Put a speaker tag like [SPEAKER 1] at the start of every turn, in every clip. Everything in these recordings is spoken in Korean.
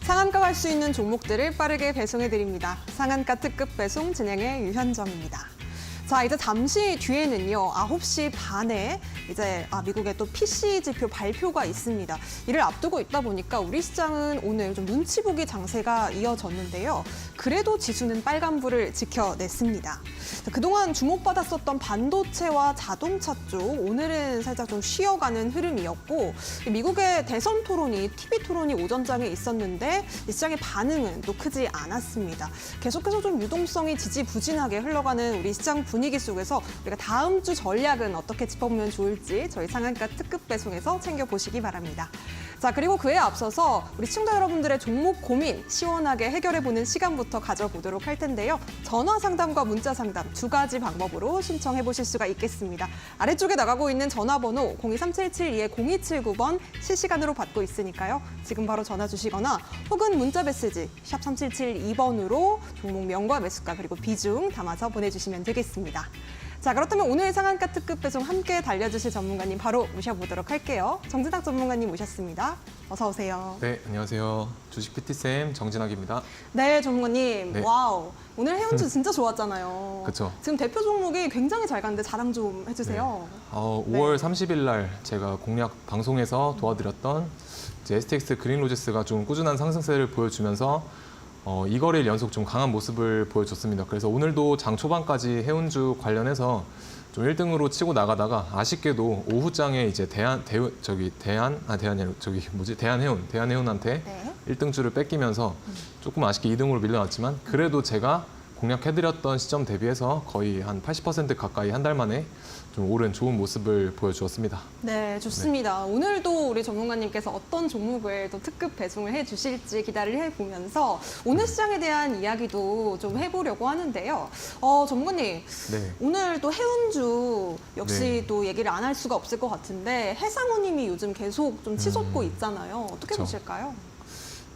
[SPEAKER 1] 상한가 갈 수 있는 종목들을 빠르게 배송해드립니다. 상한가 특급 배송 진행의 유현정입니다. 자, 이제 잠시 뒤에는요, 9시 반에 이제 미국의 또 PC 지표 발표가 있습니다. 이를 앞두고 있다 보니까 우리 시장은 오늘 좀 눈치 보기 장세가 이어졌는데요. 그래도 지수는 빨간불을 지켜냈습니다. 자, 그동안 주목받았었던 반도체와 자동차 쪽, 오늘은 살짝 좀 쉬어가는 흐름이었고, 미국의 대선 토론이, TV 토론이 오전장에 있었는데 이 시장의 반응은 또 크지 않았습니다. 계속해서 좀 유동성이 지지부진하게 흘러가는 우리 시장 분위기 속에서 우리가 다음 주 전략은 어떻게 짚어보면 좋을지 저희 상한가 특급 배송에서 챙겨보시기 바랍니다. 자, 그리고 그에 앞서서 우리 시청자 여러분들의 종목 고민 시원하게 해결해보는 시간부터 가져보도록 할 텐데요. 전화 상담과 문자 상담 두 가지 방법으로 신청해보실 수가 있겠습니다. 아래쪽에 나가고 있는 전화번호 02377-0279번 실시간으로 받고 있으니까요. 지금 바로 전화 주시거나 혹은 문자 메시지 샵 3772번으로 종목명과 매수가 그리고 비중 담아서 보내주시면 되겠습니다. 자, 그렇다면 오늘 상한가 특급 배송 함께 달려주실 전문가님 바로 모셔보도록 할게요. 정진학 전문가님 모셨습니다. 어서 오세요.
[SPEAKER 2] 네, 안녕하세요. 주식 PT쌤 정진학입니다.
[SPEAKER 1] 네, 전문가님.
[SPEAKER 2] 네.
[SPEAKER 1] 와우. 오늘 해운주 진짜 좋았잖아요.
[SPEAKER 2] 그쵸.
[SPEAKER 1] 지금 대표 종목이 굉장히 잘 갔는데 자랑 좀 해주세요.
[SPEAKER 2] 5월 30일 날 제가 공략 방송에서 도와드렸던 이제 STX 그린로지스가 좀 꾸준한 상승세를 보여주면서 이 거래일 연속 좀 강한 모습을 보여줬습니다. 그래서 오늘도 장 초반까지 해운주 관련해서 좀 1등으로 치고 나가다가 아쉽게도 오후장에 이제 대한해운한테
[SPEAKER 1] 네.
[SPEAKER 2] 1등주를 뺏기면서 조금 아쉽게 2등으로 밀려났지만 그래도 제가 공략해드렸던 시점 대비해서 거의 한 80% 가까이 한 달 만에 좀 오른 좋은 모습을 보여주었습니다.
[SPEAKER 1] 네, 좋습니다. 오늘도 우리 전문가님께서 어떤 종목을 또 특급 배송을 해주실지 기대를 해보면서 오늘 시장에 대한 이야기도 좀 해보려고 하는데요. 전문가님,
[SPEAKER 2] 네.
[SPEAKER 1] 오늘 또 해운주 역시
[SPEAKER 2] 네.
[SPEAKER 1] 또 얘기를 안 할 수가 없을 것 같은데 해상우님이 요즘 계속 좀 치솟고 있잖아요. 어떻게
[SPEAKER 2] 그쵸.
[SPEAKER 1] 보실까요?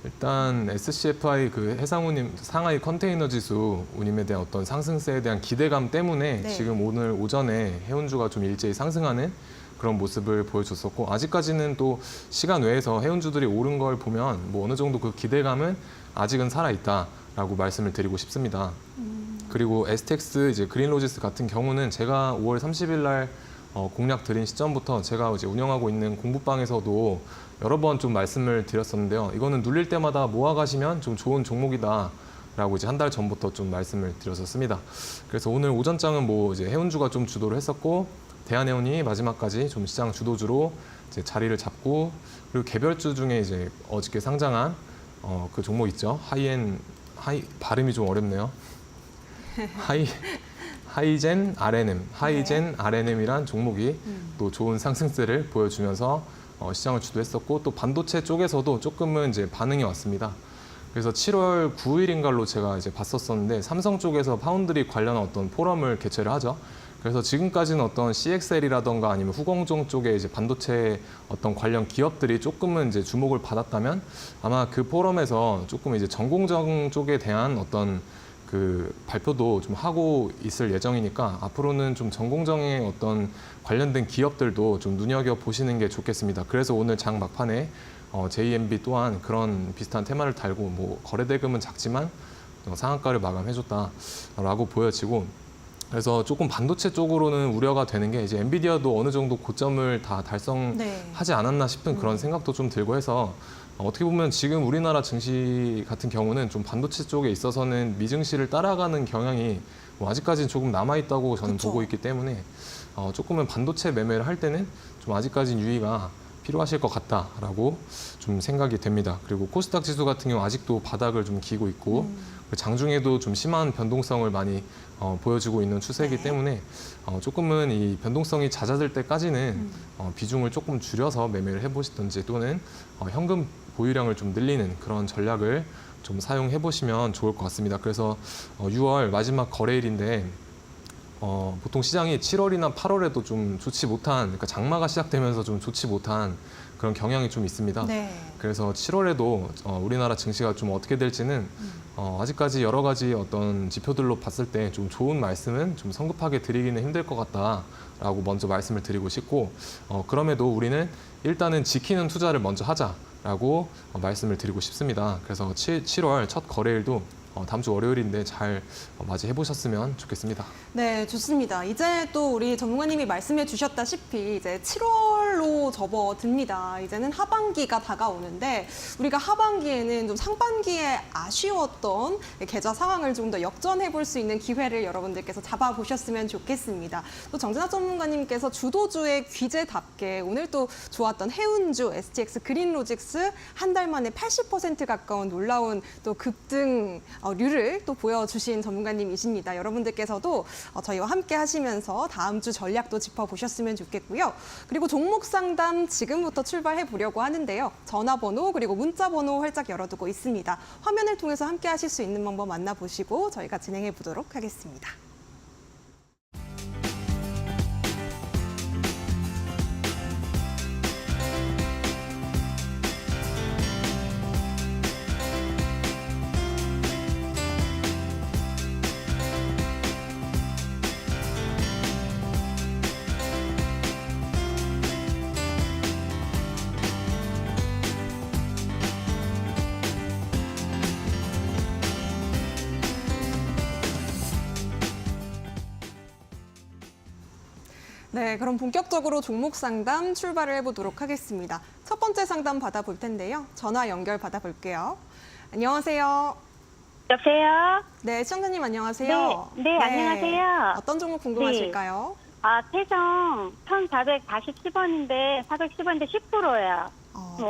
[SPEAKER 2] 일단 SCFI 그 해상우님 상하이 컨테이너 지수 우님에 대한 어떤 상승세에 대한 기대감 때문에
[SPEAKER 1] 네.
[SPEAKER 2] 지금 오늘 오전에 해운주가 좀 일제히 상승하는 그런 모습을 보여줬었고 아직까지는 또 시간 외에서 해운주들이 오른 걸 보면 뭐 어느 정도 그 기대감은 아직은 살아있다라고 말씀을 드리고 싶습니다. 그리고 STX 이제 그린로지스 같은 경우는 제가 5월 30일 날 공략 드린 시점부터 제가 이제 운영하고 있는 공부방에서도 여러 번 좀 말씀을 드렸었는데요. 이거는 눌릴 때마다 모아가시면 좀 좋은 종목이다라고 이제 한 달 전부터 좀 말씀을 드렸었습니다. 그래서 오늘 오전장은 뭐 이제 해운주가 좀 주도를 했었고 대한해운이 마지막까지 좀 시장 주도주로 이제 자리를 잡고 그리고 개별주 중에 이제 어저께 상장한 그 종목 있죠. 발음이 좀 어렵네요. 하이젠 RNM이란 종목이 또 좋은 상승세를 보여주면서 시장을 주도했었고 또 반도체 쪽에서도 조금은 이제 반응이 왔습니다. 그래서 7월 9일인가로 제가 이제 봤었었는데 삼성 쪽에서 파운드리 관련한 어떤 포럼을 개최를 하죠. 그래서 지금까지는 어떤 CXL이라던가 아니면 후공정 쪽에 이제 반도체 어떤 관련 기업들이 조금은 이제 주목을 받았다면 아마 그 포럼에서 조금 이제 전공정 쪽에 대한 어떤 그 발표도 좀 하고 있을 예정이니까 앞으로는 좀 전공정의 어떤 관련된 기업들도 좀 눈여겨 보시는 게 좋겠습니다. 그래서 오늘 장 막판에 JMB 또한 그런 비슷한 테마를 달고 뭐 거래 대금은 작지만 상한가를 마감해줬다라고 보여지고 그래서 조금 반도체 쪽으로는 우려가 되는 게 이제 엔비디아도 어느 정도 고점을 다 달성하지 않았나 싶은 그런 생각도 좀 들고 해서 어떻게 보면 지금 우리나라 증시 같은 경우는 좀 반도체 쪽에 있어서는 미증시를 따라가는 경향이 뭐 아직까지는 조금 남아있다고 저는
[SPEAKER 1] 그쵸.
[SPEAKER 2] 보고 있기 때문에 조금은 반도체 매매를 할 때는 좀 아직까지는 유의가 필요하실 것 같다라고 좀 생각이 됩니다. 그리고 코스닥 지수 같은 경우 아직도 바닥을 좀 기고 있고 장중에도 좀 심한 변동성을 많이 보여주고 있는 추세이기
[SPEAKER 1] 네.
[SPEAKER 2] 때문에 조금은 이 변동성이 잦아들 때까지는 비중을 조금 줄여서 매매를 해보시든지 또는 현금 보유량을 좀 늘리는 그런 전략을 좀 사용해 보시면 좋을 것 같습니다. 그래서 6월 마지막 거래일인데 보통 시장이 7월이나 8월에도 좀 좋지 못한, 그러니까 장마가 시작되면서 좀 좋지 못한 그런 경향이 좀 있습니다.
[SPEAKER 1] 네.
[SPEAKER 2] 그래서 7월에도 우리나라 증시가 좀 어떻게 될지는 아직까지 여러 가지 어떤 지표들로 봤을 때 좀 좋은 말씀은 좀 성급하게 드리기는 힘들 것 같다라고 먼저 말씀을 드리고 싶고 그럼에도 우리는 일단은 지키는 투자를 먼저 하자. 라고 말씀을 드리고 싶습니다. 그래서 7월 첫 거래일도 다음 주 월요일인데 잘 맞이해 보셨으면 좋겠습니다.
[SPEAKER 1] 네, 좋습니다. 이제 또 우리 전문가님이 말씀해 주셨다시피 이제 7월로 접어듭니다. 이제는 하반기가 다가오는데 우리가 하반기에는 좀 상반기에 아쉬웠던 계좌 상황을 좀 더 역전해 볼 수 있는 기회를 여러분들께서 잡아보셨으면 좋겠습니다. 또 정진학 전문가님께서 주도주의 귀재답게 오늘 또 좋았던 해운주, STX, 그린로직스 한 달 만에 80% 가까운 놀라운 또 급등 류를 또 보여주신 전문가님이십니다. 여러분들께서도 저희와 함께 하시면서 다음 주 전략도 짚어보셨으면 좋겠고요. 그리고 종목 상담 지금부터 출발해 보려고 하는데요. 전화번호 그리고 문자번호 활짝 열어두고 있습니다. 화면을 통해서 함께 하실 수 있는 방법 만나보시고 저희가 진행해 보도록 하겠습니다. 네, 그럼 본격적으로 종목 상담 출발을 해보도록 하겠습니다. 첫 번째 상담 받아볼 텐데요. 전화 연결 받아볼게요. 안녕하세요.
[SPEAKER 3] 여보세요?
[SPEAKER 1] 네, 시청자님 안녕하세요.
[SPEAKER 3] 네, 안녕하세요.
[SPEAKER 1] 어떤 종목 궁금하실까요?
[SPEAKER 3] 태성 1,440원인데 410원인데 10%예요.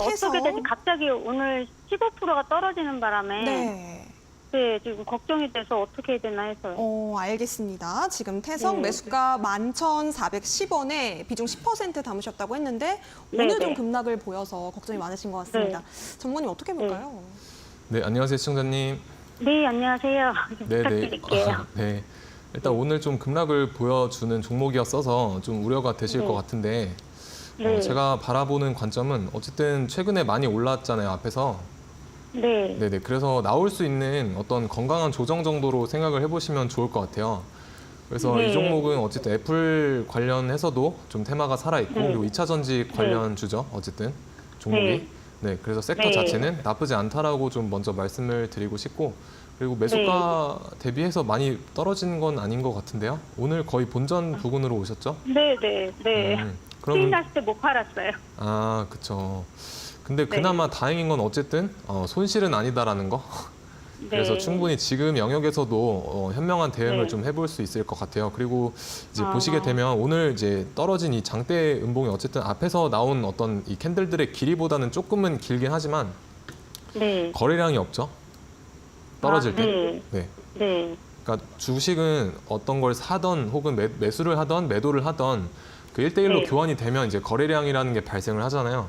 [SPEAKER 1] 태성?
[SPEAKER 3] 어떻게 될지 갑자기 오늘 15%가 떨어지는 바람에
[SPEAKER 1] 네.
[SPEAKER 3] 네, 지금 걱정이 돼서 어떻게 해야 되나 해서요.
[SPEAKER 1] 알겠습니다. 지금 태성
[SPEAKER 3] 네.
[SPEAKER 1] 매수가 11,410원에 비중 10% 담으셨다고 했는데
[SPEAKER 3] 네,
[SPEAKER 1] 오늘 좀
[SPEAKER 3] 네.
[SPEAKER 1] 급락을 보여서 걱정이 많으신 것 같습니다. 전문가님 어떻게 볼까요?
[SPEAKER 2] 네, 안녕하세요, 시청자님.
[SPEAKER 3] 네, 안녕하세요.
[SPEAKER 2] 네네.
[SPEAKER 3] 부탁드릴게요.
[SPEAKER 2] 네. 일단 오늘 좀 급락을 보여주는 종목이었어서 좀 우려가 되실
[SPEAKER 3] 네.
[SPEAKER 2] 것 같은데
[SPEAKER 3] 네.
[SPEAKER 2] 제가 바라보는 관점은 어쨌든 최근에 많이 올랐잖아요, 앞에서.
[SPEAKER 3] 네.
[SPEAKER 2] 네네. 그래서 나올 수 있는 어떤 건강한 조정 정도로 생각을 해보시면 좋을 것 같아요. 그래서
[SPEAKER 3] 네.
[SPEAKER 2] 이 종목은 어쨌든 애플 관련해서도 좀 테마가 살아있고
[SPEAKER 3] 네.
[SPEAKER 2] 그리고 2차 전지 관련 주죠, 어쨌든 종목이.
[SPEAKER 3] 네.
[SPEAKER 2] 네. 그래서 섹터
[SPEAKER 3] 네.
[SPEAKER 2] 자체는 나쁘지 않다라고 좀 먼저 말씀을 드리고 싶고 그리고 매수가 대비해서 많이 떨어진 건 아닌 것 같은데요. 오늘 거의 본전 부근으로 오셨죠?
[SPEAKER 3] 네, 네, 네.
[SPEAKER 2] 그럼
[SPEAKER 3] 수익 났을 때 못 팔았어요.
[SPEAKER 2] 아, 그쵸. 근데 그나마 다행인 건 어쨌든 손실은 아니다라는 거.
[SPEAKER 3] 네.
[SPEAKER 2] 그래서 충분히 지금 영역에서도 현명한 대응을
[SPEAKER 3] 네.
[SPEAKER 2] 좀 해볼 수 있을 것 같아요. 그리고 이제
[SPEAKER 3] 아.
[SPEAKER 2] 보시게 되면 오늘 이제 떨어진 이 장대 음봉이 어쨌든 앞에서 나온 어떤 이 캔들들의 길이보다는 조금은 길긴 하지만
[SPEAKER 3] 네.
[SPEAKER 2] 거래량이 없죠. 떨어질 때.
[SPEAKER 3] 네.
[SPEAKER 2] 네.
[SPEAKER 3] 네.
[SPEAKER 2] 그러니까 주식은 어떤 걸 사던 혹은 매수를 하던 매도를 하던 그 1대1로
[SPEAKER 3] 네.
[SPEAKER 2] 교환이 되면 이제 거래량이라는 게 발생을 하잖아요.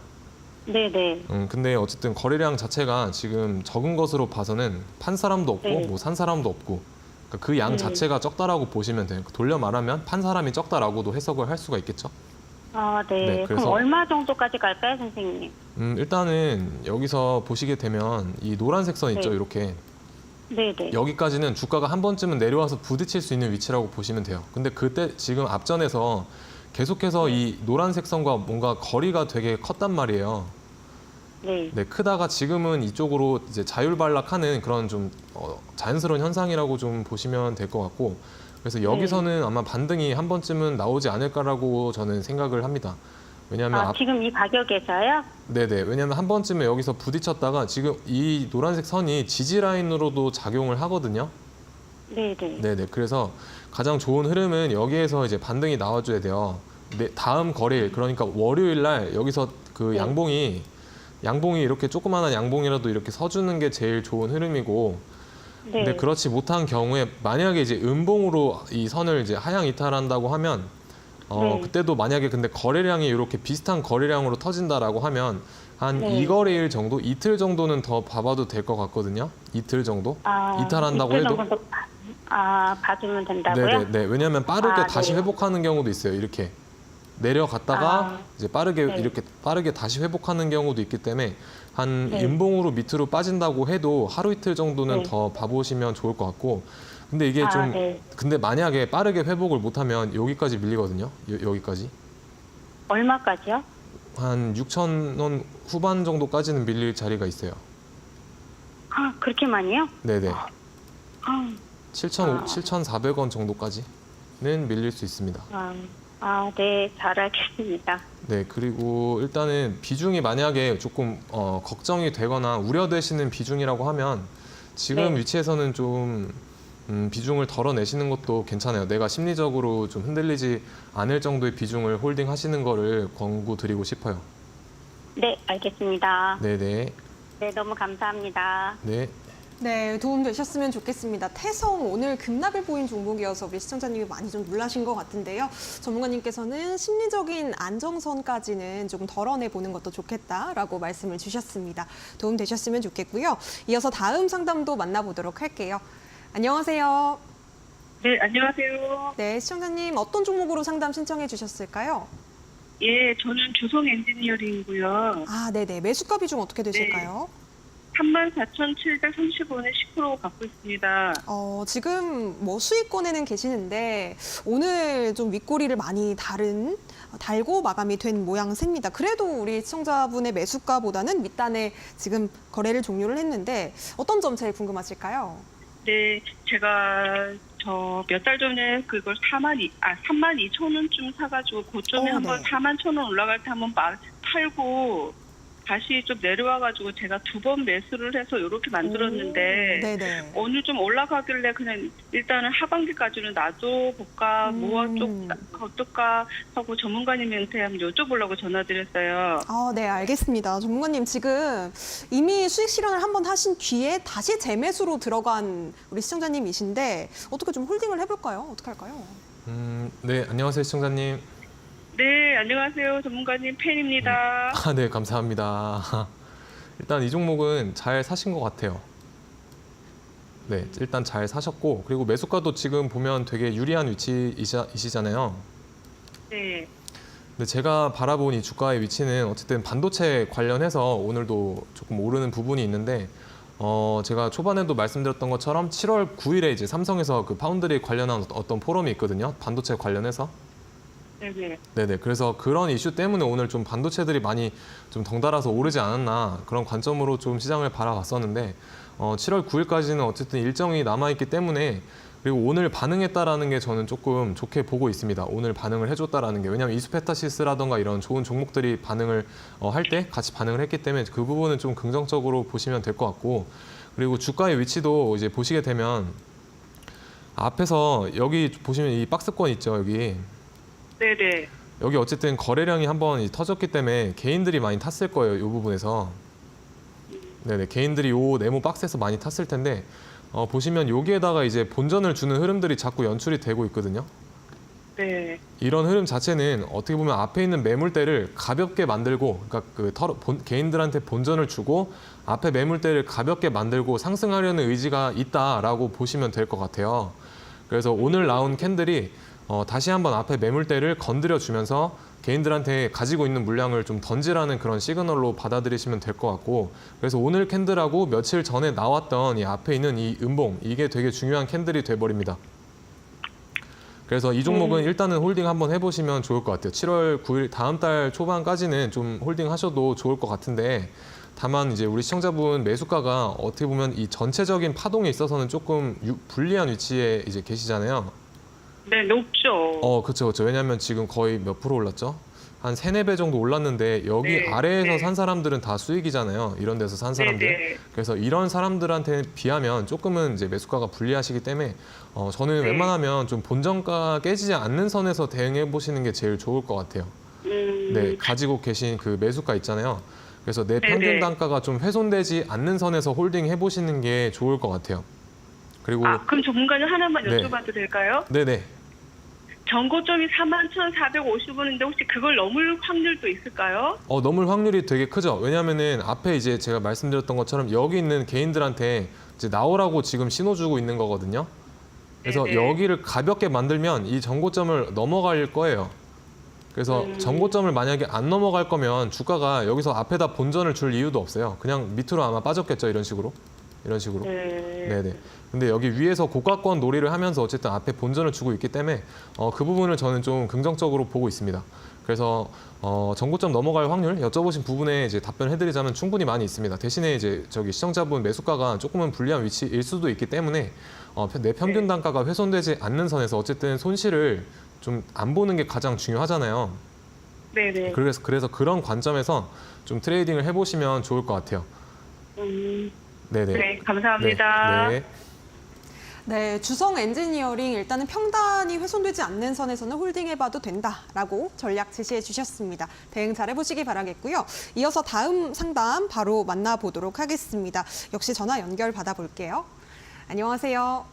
[SPEAKER 3] 네, 네.
[SPEAKER 2] 근데 어쨌든 거래량 자체가 지금 적은 것으로 봐서는 판 사람도 없고
[SPEAKER 3] 네.
[SPEAKER 2] 뭐 산 사람도 없고 그러니까 그 양 자체가 적다라고 보시면 돼요. 돌려 말하면 판 사람이 적다라고도 해석을 할 수가 있겠죠.
[SPEAKER 3] 아, 네.
[SPEAKER 2] 네, 그래서-
[SPEAKER 3] 그럼 얼마 정도까지 갈까요, 선생님?
[SPEAKER 2] 일단은 여기서 보시게 되면 이 노란색 선 있죠,
[SPEAKER 3] 네.
[SPEAKER 2] 이렇게.
[SPEAKER 3] 네, 네.
[SPEAKER 2] 여기까지는 주가가 한 번쯤은 내려와서 부딪힐 수 있는 위치라고 보시면 돼요. 근데 그때 지금 앞전에서 계속해서 이 노란색 선과 뭔가 거리가 되게 컸단 말이에요.
[SPEAKER 3] 네.
[SPEAKER 2] 네, 크다가 지금은 이쪽으로 이제 자율발락하는 그런 좀 자연스러운 현상이라고 좀 보시면 될 것 같고, 그래서 여기서는 아마 반등이 한 번쯤은 나오지 않을까라고 저는 생각을 합니다. 왜냐하면
[SPEAKER 3] 지금 이 가격에서요?
[SPEAKER 2] 네네, 왜냐하면 한 번쯤에 여기서 부딪혔다가 지금 이 노란색 선이 지지 라인으로도 작용을 하거든요.
[SPEAKER 3] 네, 네.
[SPEAKER 2] 네네, 그래서 가장 좋은 흐름은 여기에서 이제 반등이 나와줘야 돼요. 다음 거래일, 그러니까 월요일 날 여기서 그
[SPEAKER 3] 네.
[SPEAKER 2] 양봉이 이렇게 조그마한 양봉이라도 이렇게 서주는 게 제일 좋은 흐름이고,
[SPEAKER 3] 네.
[SPEAKER 2] 근데 그렇지 못한 경우에 만약에 이제 음봉으로 이 선을 이제 하향 이탈한다고 하면
[SPEAKER 3] 네.
[SPEAKER 2] 그때도 만약에 근데 거래량이 이렇게 비슷한 거래량으로 터진다라고 하면 한
[SPEAKER 3] 네.
[SPEAKER 2] 2거래일 정도, 이틀 정도는 더 봐봐도 될 것 같거든요. 이틀 정도? 이탈한다고
[SPEAKER 3] 이틀
[SPEAKER 2] 해도.
[SPEAKER 3] 정도 봐주면 된다고요?
[SPEAKER 2] 네네. 왜냐하면 빠르게 다시
[SPEAKER 3] 네.
[SPEAKER 2] 회복하는 경우도 있어요. 이렇게 내려갔다가 이제 빠르게
[SPEAKER 3] 네.
[SPEAKER 2] 이렇게 빠르게 다시 회복하는 경우도 있기 때문에 한
[SPEAKER 3] 네.
[SPEAKER 2] 음봉으로 밑으로 빠진다고 해도 하루 이틀 정도는
[SPEAKER 3] 네.
[SPEAKER 2] 더 봐보시면 좋을 것 같고. 근데 이게
[SPEAKER 3] 네.
[SPEAKER 2] 근데 만약에 빠르게 회복을 못하면 여기까지 밀리거든요. 여기까지.
[SPEAKER 3] 얼마까지요?
[SPEAKER 2] 한 6천 원 후반 정도까지는 밀릴 자리가 있어요.
[SPEAKER 3] 아, 그렇게 많이요?
[SPEAKER 2] 네네.
[SPEAKER 3] 아,
[SPEAKER 2] 7,400원 정도까지는 밀릴 수 있습니다.
[SPEAKER 3] 네, 잘 알겠습니다.
[SPEAKER 2] 네, 그리고 일단은 비중이 만약에 조금 걱정이 되거나 우려되시는 비중이라고 하면 지금
[SPEAKER 3] 네.
[SPEAKER 2] 위치에서는 좀 비중을 덜어내시는 것도 괜찮아요. 내가 심리적으로 좀 흔들리지 않을 정도의 비중을 홀딩하시는 거를 권고드리고 싶어요.
[SPEAKER 3] 네, 알겠습니다.
[SPEAKER 2] 네네.
[SPEAKER 3] 네, 너무 감사합니다.
[SPEAKER 2] 네.
[SPEAKER 1] 네, 도움 되셨으면 좋겠습니다. 태성 오늘 급락을 보인 종목이어서 우리 시청자님이 많이 좀 놀라신 것 같은데요. 전문가님께서는 심리적인 안정선까지는 조금 덜어내 보는 것도 좋겠다라고 말씀을 주셨습니다. 도움 되셨으면 좋겠고요. 이어서 다음 상담도 만나보도록 할게요. 안녕하세요.
[SPEAKER 4] 네, 안녕하세요.
[SPEAKER 1] 네, 시청자님 어떤 종목으로 상담 신청해 주셨을까요?
[SPEAKER 4] 예, 저는 주성 엔지니어링이고요.
[SPEAKER 1] 아, 네네. 매수가 비중 어떻게 되실까요?
[SPEAKER 4] 34,730원에 10% 갖고 있습니다.
[SPEAKER 1] 지금 뭐 수익권에는 계시는데 오늘 좀 윗꼬리를 많이 달고 마감이 된 모양새입니다. 그래도 우리 시청자분의 매수가보다는 밑단에 지금 거래를 종료를 했는데 어떤 점 제일 궁금하실까요?
[SPEAKER 4] 네, 제가 몇 달 전에 그걸 32,000원쯤 사가지고 고점에
[SPEAKER 1] 네.
[SPEAKER 4] 한번 41,000원 올라갈 때 한번 팔고 다시 좀 내려와가지고 제가 2번 매수를 해서 이렇게 만들었는데
[SPEAKER 1] 네네.
[SPEAKER 4] 오늘 좀 올라가길래 그냥 일단은 하반기까지는 놔둬볼까 뭐 좀 어떨까 하고 전문가님한테 한번 여쭤보려고 전화드렸어요.
[SPEAKER 1] 네, 알겠습니다. 전문가님 지금 이미 수익 실현을 한번 하신 뒤에 다시 재매수로 들어간 우리 시청자님이신데 어떻게 좀 홀딩을 해볼까요? 어떻게 할까요?
[SPEAKER 2] 네, 안녕하세요, 시청자님.
[SPEAKER 4] 네, 안녕하세요. 전문가님 팬입니다.
[SPEAKER 2] 아, 네, 감사합니다. 일단 이 종목은 잘 사신 것 같아요. 네, 일단 잘 사셨고, 그리고 매수가도 지금 보면 되게 유리한 위치이시잖아요.
[SPEAKER 4] 네.
[SPEAKER 2] 근데 제가 바라본 이 주가의 위치는 어쨌든 반도체 관련해서 오늘도 조금 오르는 부분이 있는데, 제가 초반에도 말씀드렸던 것처럼 7월 9일에 이제 삼성에서 그 파운드리 관련한 어떤 포럼이 있거든요. 반도체 관련해서.
[SPEAKER 4] 네네.
[SPEAKER 2] 네네. 그래서 그런 이슈 때문에 오늘 좀 반도체들이 많이 좀 덩달아서 오르지 않았나 그런 관점으로 좀 시장을 바라봤었는데 7월 9일까지는 어쨌든 일정이 남아있기 때문에 그리고 오늘 반응했다라는 게 저는 조금 좋게 보고 있습니다. 오늘 반응을 해줬다라는 게 왜냐하면 이수페타시스라던가 이런 좋은 종목들이 반응을 할 때 같이 반응을 했기 때문에 그 부분은 좀 긍정적으로 보시면 될 것 같고 그리고 주가의 위치도 이제 보시게 되면 앞에서 여기 보시면 이 박스권 있죠 여기.
[SPEAKER 4] 네네.
[SPEAKER 2] 여기 어쨌든 거래량이 한번 터졌기 때문에 개인들이 많이 탔을 거예요. 이 부분에서. 네네. 개인들이 요 네모 박스에서 많이 탔을 텐데 보시면 여기에다가 이제 본전을 주는 흐름들이 자꾸 연출이 되고 있거든요.
[SPEAKER 4] 네.
[SPEAKER 2] 이런 흐름 자체는 어떻게 보면 앞에 있는 매물대를 가볍게 만들고 그러니까 개인들한테 본전을 주고 앞에 매물대를 가볍게 만들고 상승하려는 의지가 있다라고 보시면 될 것 같아요. 그래서 오늘 나온 캔들이 다시 한번 앞에 매물대를 건드려 주면서 개인들한테 가지고 있는 물량을 좀 던지라는 그런 시그널로 받아들이시면 될 것 같고 그래서 오늘 캔들하고 며칠 전에 나왔던 이 앞에 있는 이 음봉 이게 되게 중요한 캔들이 돼버립니다. 그래서 이 종목은 일단은 홀딩 한번 해보시면 좋을 것 같아요. 7월 9일 다음 달 초반까지는 좀 홀딩 하셔도 좋을 것 같은데 다만 이제 우리 시청자분 매수가가 어떻게 보면 이 전체적인 파동에 있어서는 조금 불리한 위치에 이제 계시잖아요.
[SPEAKER 4] 네, 높죠.
[SPEAKER 2] 그렇죠, 그렇죠. 왜냐하면 지금 거의 몇 프로 올랐죠? 한 3, 4배 정도 올랐는데 여기
[SPEAKER 4] 네,
[SPEAKER 2] 아래에서
[SPEAKER 4] 네.
[SPEAKER 2] 산 사람들은 다 수익이잖아요. 이런 데서 산 사람들.
[SPEAKER 4] 네네.
[SPEAKER 2] 그래서 이런 사람들한테 비하면 조금은 이제 매수가가 불리하시기 때문에 저는
[SPEAKER 4] 네.
[SPEAKER 2] 웬만하면 좀 본전가 깨지지 않는 선에서 대응해 보시는 게 제일 좋을 것 같아요. 네, 가지고 계신 그 매수가 있잖아요. 그래서 내 평균
[SPEAKER 4] 네네.
[SPEAKER 2] 단가가 좀 훼손되지 않는 선에서 홀딩 해보시는 게 좋을 것 같아요. 그리고
[SPEAKER 4] 그럼 전문가님 하나만
[SPEAKER 2] 네.
[SPEAKER 4] 여쭤봐도 될까요?
[SPEAKER 2] 네네.
[SPEAKER 4] 전고점이 41,450원인데 혹시 그걸 넘을 확률도 있을까요?
[SPEAKER 2] 넘을 확률이 되게 크죠. 왜냐하면은 앞에 이제 제가 말씀드렸던 것처럼 여기 있는 개인들한테 이제 나오라고 지금 신호 주고 있는 거거든요. 그래서
[SPEAKER 4] 네네.
[SPEAKER 2] 여기를 가볍게 만들면 이 전고점을 넘어갈 거예요. 그래서 전고점을 만약에 안 넘어갈 거면 주가가 여기서 앞에다 본전을 줄 이유도 없어요. 그냥 밑으로 아마 빠졌겠죠. 이런 식으로.
[SPEAKER 4] 네.
[SPEAKER 2] 네네. 근데 여기 위에서 고가권 놀이를 하면서 어쨌든 앞에 본전을 주고 있기 때문에 그 부분을 저는 좀 긍정적으로 보고 있습니다. 그래서 전고점 넘어갈 확률 여쭤보신 부분에 이제 답변해드리자면 충분히 많이 있습니다. 대신에 이제 저기 시청자분 매수가가 조금은 불리한 위치일 수도 있기 때문에 내 평균 단가가 훼손되지 않는 선에서 어쨌든 손실을 좀 안 보는 게 가장 중요하잖아요.
[SPEAKER 4] 네네.
[SPEAKER 2] 그래서 그런 관점에서 좀 트레이딩을 해보시면 좋을 것 같아요. 네네.
[SPEAKER 4] 네, 감사합니다.
[SPEAKER 2] 네.
[SPEAKER 1] 네, 주성 엔지니어링 일단은 평단이 훼손되지 않는 선에서는 홀딩해봐도 된다라고 전략 제시해 주셨습니다. 대응 잘 해보시기 바라겠고요. 이어서 다음 상담 바로 만나보도록 하겠습니다. 역시 전화 연결 받아볼게요. 안녕하세요.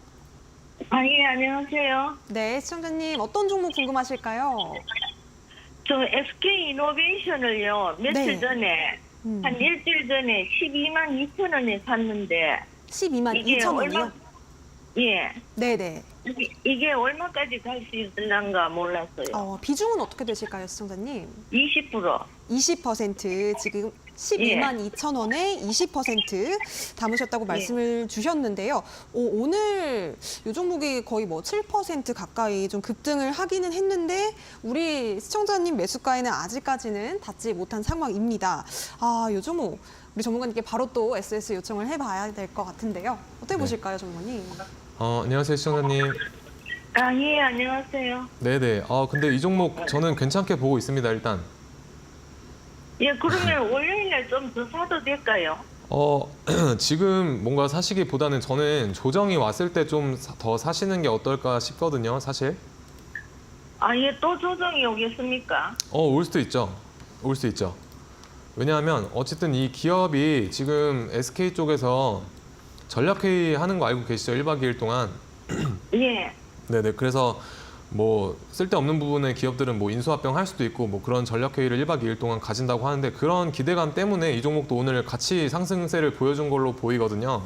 [SPEAKER 5] 예, 안녕하세요.
[SPEAKER 1] 네, 시청자님 어떤 종목 궁금하실까요?
[SPEAKER 5] 저 SK 이노베이션을요, 며칠
[SPEAKER 1] 네.
[SPEAKER 5] 전에, 한 일주일 전에 12만 2천 원에 샀는데,
[SPEAKER 1] 12만
[SPEAKER 5] 이게
[SPEAKER 1] 2천 원이요?
[SPEAKER 5] 예,
[SPEAKER 1] 네네.
[SPEAKER 5] 이게 얼마까지 갈 수 있을란가 몰랐어요.
[SPEAKER 1] 비중은 어떻게 되실까요, 시청자님?
[SPEAKER 5] 20%.
[SPEAKER 1] 20% 지금 12만 2천 원에 20% 담으셨다고 말씀을 주셨는데요. 오늘 이 종목이 거의 뭐 7% 가까이 좀 급등을 하기는 했는데 우리 시청자님 매수가에는 아직까지는 닿지 못한 상황입니다. 이 종목 우리 전문가님께 바로 또 SS 요청을 해봐야 될 것 같은데요. 어떻게 보실까요, 전문가님?
[SPEAKER 2] 안녕하세요, 시청자님.
[SPEAKER 5] 예, 안녕하세요.
[SPEAKER 2] 네네. 근데 이 종목 저는 괜찮게 보고 있습니다, 일단.
[SPEAKER 5] 예, 그러면 월요일에 좀 더 사도 될까요?
[SPEAKER 2] 지금 뭔가 사시기보다는 저는 조정이 왔을 때 좀 더 사시는 게 어떨까 싶거든요, 사실.
[SPEAKER 5] 예, 또 조정이 오겠습니까?
[SPEAKER 2] 올 수도 있죠. 올 수 있죠. 왜냐하면 어쨌든 이 기업이 지금 SK 쪽에서 전략회의 하는 거 알고 계시죠? 1박 2일 동안.
[SPEAKER 5] 예.
[SPEAKER 2] 네네. 그래서 뭐 쓸데없는 부분에 기업들은 뭐 인수합병 할 수도 있고 뭐 그런 전략회의를 1박 2일 동안 가진다고 하는데 그런 기대감 때문에 이 종목도 오늘 같이 상승세를 보여준 걸로 보이거든요.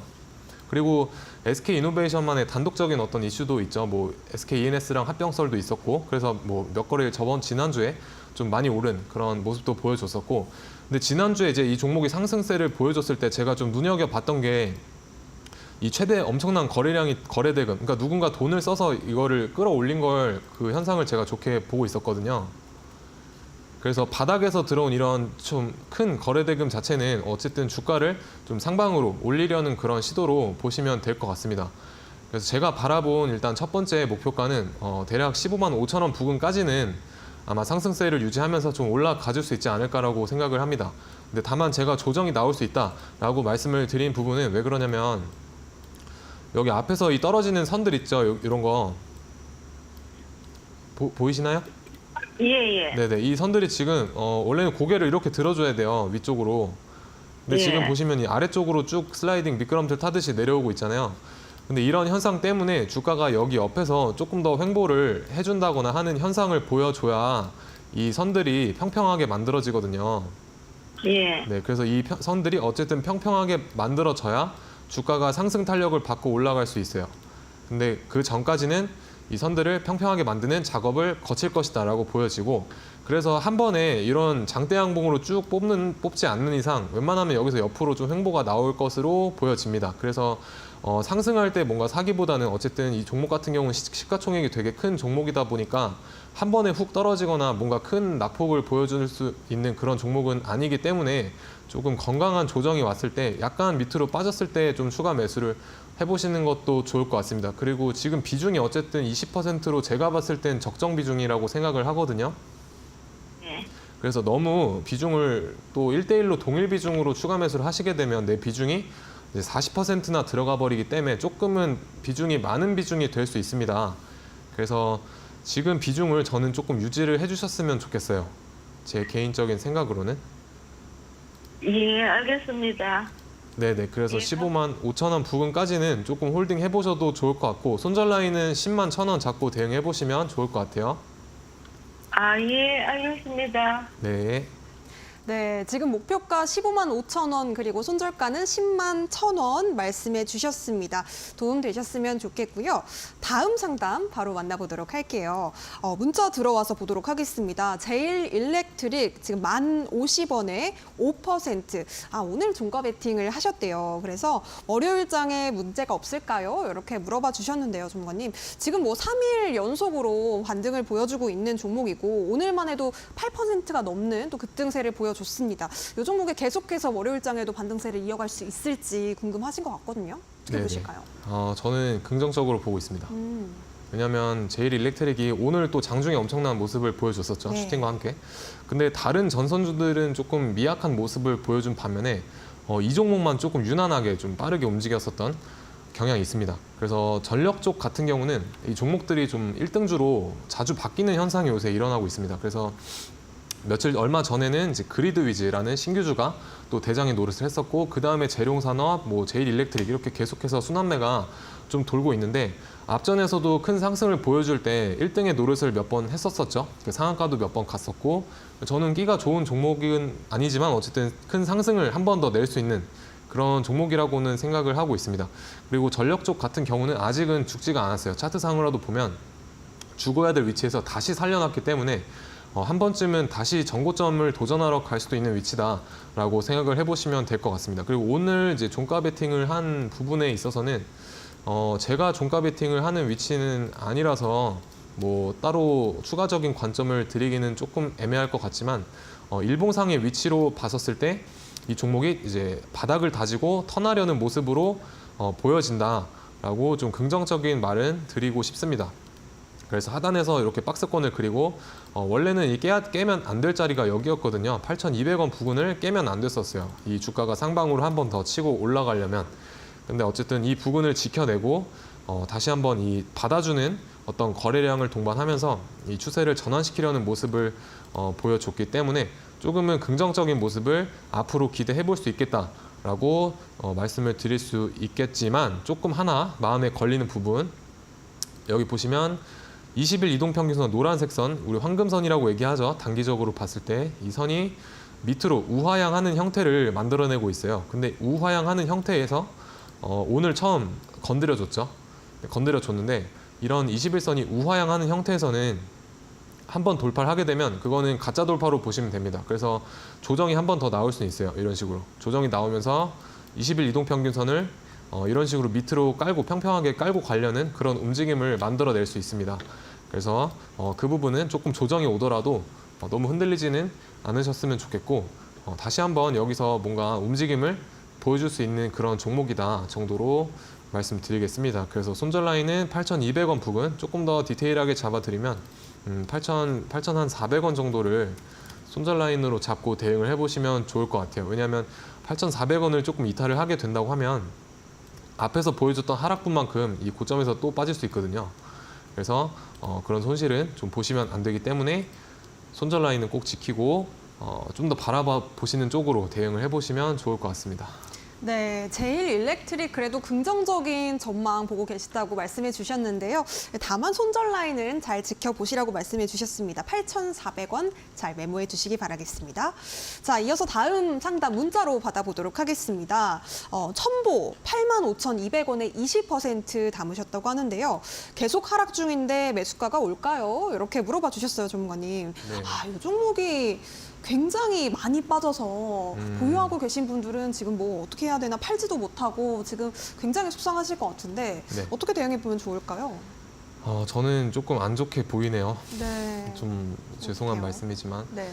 [SPEAKER 2] 그리고 SK 이노베이션만의 단독적인 어떤 이슈도 있죠. 뭐 SK E&S랑 합병설도 있었고 그래서 뭐 몇 거래일 지난주에 좀 많이 오른 그런 모습도 보여줬었고 근데 지난주에 이제 이 종목이 상승세를 보여줬을 때 제가 좀 눈여겨봤던 게 이 최대 엄청난 거래대금, 그러니까 누군가 돈을 써서 이거를 끌어올린 걸 그 현상을 제가 좋게 보고 있었거든요. 그래서 바닥에서 들어온 이런 좀 큰 거래대금 자체는 어쨌든 주가를 좀 상방으로 올리려는 그런 시도로 보시면 될 것 같습니다. 그래서 제가 바라본 일단 첫 번째 목표가는 대략 15만 5천 원 부근까지는 아마 상승세를 유지하면서 좀 올라가줄 수 있지 않을까라고 생각을 합니다. 근데 다만 제가 조정이 나올 수 있다라고 말씀을 드린 부분은 왜 그러냐면 여기 앞에서 이 떨어지는 선들 있죠? 이런 거 보이시나요?
[SPEAKER 5] 예.
[SPEAKER 2] 네네. 이 선들이 지금 원래는 고개를 이렇게 들어줘야 돼요. 위쪽으로. 근데
[SPEAKER 5] 예.
[SPEAKER 2] 지금 보시면 이 아래쪽으로 쭉 슬라이딩 미끄럼틀 타듯이 내려오고 있잖아요. 근데 이런 현상 때문에 주가가 여기 옆에서 조금 더 횡보를 해준다거나 하는 현상을 보여줘야 이 선들이 평평하게 만들어지거든요.
[SPEAKER 5] 예.
[SPEAKER 2] 네, 그래서 이 선들이 어쨌든 평평하게 만들어져야 주가가 상승 탄력을 받고 올라갈 수 있어요. 근데 그 전까지는 이 선들을 평평하게 만드는 작업을 거칠 것이다라고 보여지고 그래서 한 번에 이런 장대양봉으로 쭉 뽑지 않는 이상 웬만하면 여기서 옆으로 좀 횡보가 나올 것으로 보여집니다. 그래서 상승할 때 뭔가 사기보다는 어쨌든 이 종목 같은 경우는 시가총액이 되게 큰 종목이다 보니까 한 번에 훅 떨어지거나 뭔가 큰 낙폭을 보여줄 수 있는 그런 종목은 아니기 때문에 조금 건강한 조정이 왔을 때 약간 밑으로 빠졌을 때 좀 추가 매수를 해보시는 것도 좋을 것 같습니다. 그리고 지금 비중이 어쨌든 20%로 제가 봤을 땐 적정 비중이라고 생각을 하거든요.
[SPEAKER 5] 예.
[SPEAKER 2] 그래서 너무 비중을 또 1대1로 동일 비중으로 추가 매수를 하시게 되면 내 비중이 이제 40%나 들어가 버리기 때문에 조금은 비중이 많은 비중이 될 수 있습니다. 그래서 지금 비중을 저는 조금 유지를 해주셨으면 좋겠어요. 제 개인적인 생각으로는.
[SPEAKER 5] 예, 알겠습니다.
[SPEAKER 2] 네네. 그래서
[SPEAKER 5] 예.
[SPEAKER 2] 15만 5천 원 부근까지는 조금 홀딩 해보셔도 좋을 것 같고 손절 라인은 10만 1천 원 잡고 대응해보시면 좋을 것 같아요.
[SPEAKER 5] 예, 알겠습니다.
[SPEAKER 2] 네.
[SPEAKER 1] 네, 지금 목표가 15만 5천 원 그리고 손절가는 10만 1천 원 말씀해 주셨습니다. 도움 되셨으면 좋겠고요. 다음 상담 바로 만나보도록 할게요. 문자 들어와서 보도록 하겠습니다. 제일 일렉트릭 지금 1,050원에 5%. 오늘 종가 베팅을 하셨대요. 그래서 월요일장에 문제가 없을까요? 이렇게 물어봐 주셨는데요, 전문가님. 지금 뭐 3일 연속으로 반등을 보여주고 있는 종목이고 오늘만 해도 8%가 넘는 또 급등세를 보여줬습니다. 이 종목에 계속해서 월요일장에도 반등세를 이어갈 수 있을지 궁금하신 것 같거든요. 어떻게
[SPEAKER 2] 네네.
[SPEAKER 1] 보실까요?
[SPEAKER 2] 저는 긍정적으로 보고 있습니다. 왜냐하면 제일 일렉트릭이 오늘 또 장중에 엄청난 모습을 보여줬었죠.
[SPEAKER 1] 네.
[SPEAKER 2] 슈팅과 함께. 근데 다른 전선주들은 조금 미약한 모습을 보여준 반면에 이 종목만 조금 유난하게 좀 빠르게 움직였었던 경향이 있습니다. 그래서 전력 쪽 같은 경우는 이 종목들이 좀 1등주로 자주 바뀌는 현상이 요새 일어나고 있습니다. 그래서 얼마 전에는 이제 그리드 위즈라는 신규주가 또 대장의 노릇을 했었고, 그 다음에 재룡산업, 제일 일렉트릭 이렇게 계속해서 순환매가 좀 돌고 있는데, 앞전에서도 큰 상승을 보여줄 때 1등의 노릇을 몇 번 했었었죠. 그 상한가도 몇 번 갔었고, 저는 끼가 좋은 종목은 아니지만 어쨌든 큰 상승을 한 번 더 낼 수 있는 그런 종목이라고는 생각을 하고 있습니다. 그리고 전력 쪽 같은 경우는 아직은 죽지가 않았어요. 차트상으로도 보면 죽어야 될 위치에서 다시 살려놨기 때문에 한 번쯤은 다시 전고점을 도전하러 갈 수도 있는 위치다라고 생각을 해보시면 될 것 같습니다. 그리고 오늘 이제 종가 베팅을 한 부분에 있어서는 제가 종가 베팅을 하는 위치는 아니라서 따로 추가적인 관점을 드리기는 조금 애매할 것 같지만, 일봉상의 위치로 봤었을 때 이 종목이 이제 바닥을 다지고 턴하려는 모습으로 보여진다라고 좀 긍정적인 말은 드리고 싶습니다. 그래서 하단에서 이렇게 박스권을 그리고 원래는 이 깨면 안 될 자리가 여기였거든요. 8,200원 부근을 깨면 안 됐었어요. 이 주가가 상방으로 한 번 더 치고 올라가려면. 근데 어쨌든 이 부근을 지켜내고 다시 한번 이 받아주는 어떤 거래량을 동반하면서 이 추세를 전환시키려는 모습을 보여줬기 때문에 조금은 긍정적인 모습을 앞으로 기대해 볼 수 있겠다라고 말씀을 드릴 수 있겠지만, 조금 하나 마음에 걸리는 부분, 여기 보시면 20일 이동평균선 노란색 선, 우리 황금선이라고 얘기하죠. 단기적으로 봤을 때 이 선이 밑으로 우하향하는 형태를 만들어내고 있어요. 근데 우하향하는 형태에서 오늘 처음 건드려줬죠. 건드려줬는데 이런 21선이 우하향하는 형태에서는 한 번 돌파를 하게 되면 그거는 가짜 돌파로 보시면 됩니다. 그래서 조정이 한 번 더 나올 수 있어요. 이런 식으로 조정이 나오면서 20일 이동평균선을 이런 식으로 밑으로 깔고 평평하게 깔고 가려는 그런 움직임을 만들어낼 수 있습니다. 그래서 그 부분은 조금 조정이 오더라도 너무 흔들리지는 않으셨으면 좋겠고, 다시 한번 여기서 뭔가 움직임을 보여줄 수 있는 그런 종목이다 정도로 말씀드리겠습니다. 그래서 손절 라인은 8,200원 부근, 조금 더 디테일하게 잡아드리면 8,400원 정도를 손절 라인으로 잡고 대응을 해보시면 좋을 것 같아요. 왜냐하면 8,400원을 조금 이탈을 하게 된다고 하면 앞에서 보여줬던 하락분만큼 이 고점에서 또 빠질 수 있거든요. 그래서 그런 손실은 좀 보시면 안 되기 때문에 손절 라인은 꼭 지키고 좀 더 바라봐 보시는 쪽으로 대응을 해보시면 좋을 것 같습니다.
[SPEAKER 1] 네, 제일 일렉트릭 그래도 긍정적인 전망 보고 계시다고 말씀해 주셨는데요. 다만 손절 라인은 잘 지켜보시라고 말씀해 주셨습니다. 8,400원 잘 메모해 주시기 바라겠습니다. 자, 이어서 다음 상담 문자로 받아보도록 하겠습니다. 첨보 85,200원에 20% 담으셨다고 하는데요. 계속 하락 중인데 매수가가 올까요? 이렇게 물어봐 주셨어요, 전문가님.
[SPEAKER 2] 네.
[SPEAKER 1] 이 종목이 굉장히 많이 빠져서 보유하고 계신 분들은 지금 어떻게 해야 되나 팔지도 못하고 지금 굉장히 속상하실 것 같은데
[SPEAKER 2] 네.
[SPEAKER 1] 어떻게 대응해 보면 좋을까요?
[SPEAKER 2] 저는 조금 안 좋게 보이네요.
[SPEAKER 1] 네.
[SPEAKER 2] 좀 죄송한
[SPEAKER 1] 어떡해요?
[SPEAKER 2] 말씀이지만
[SPEAKER 1] 네.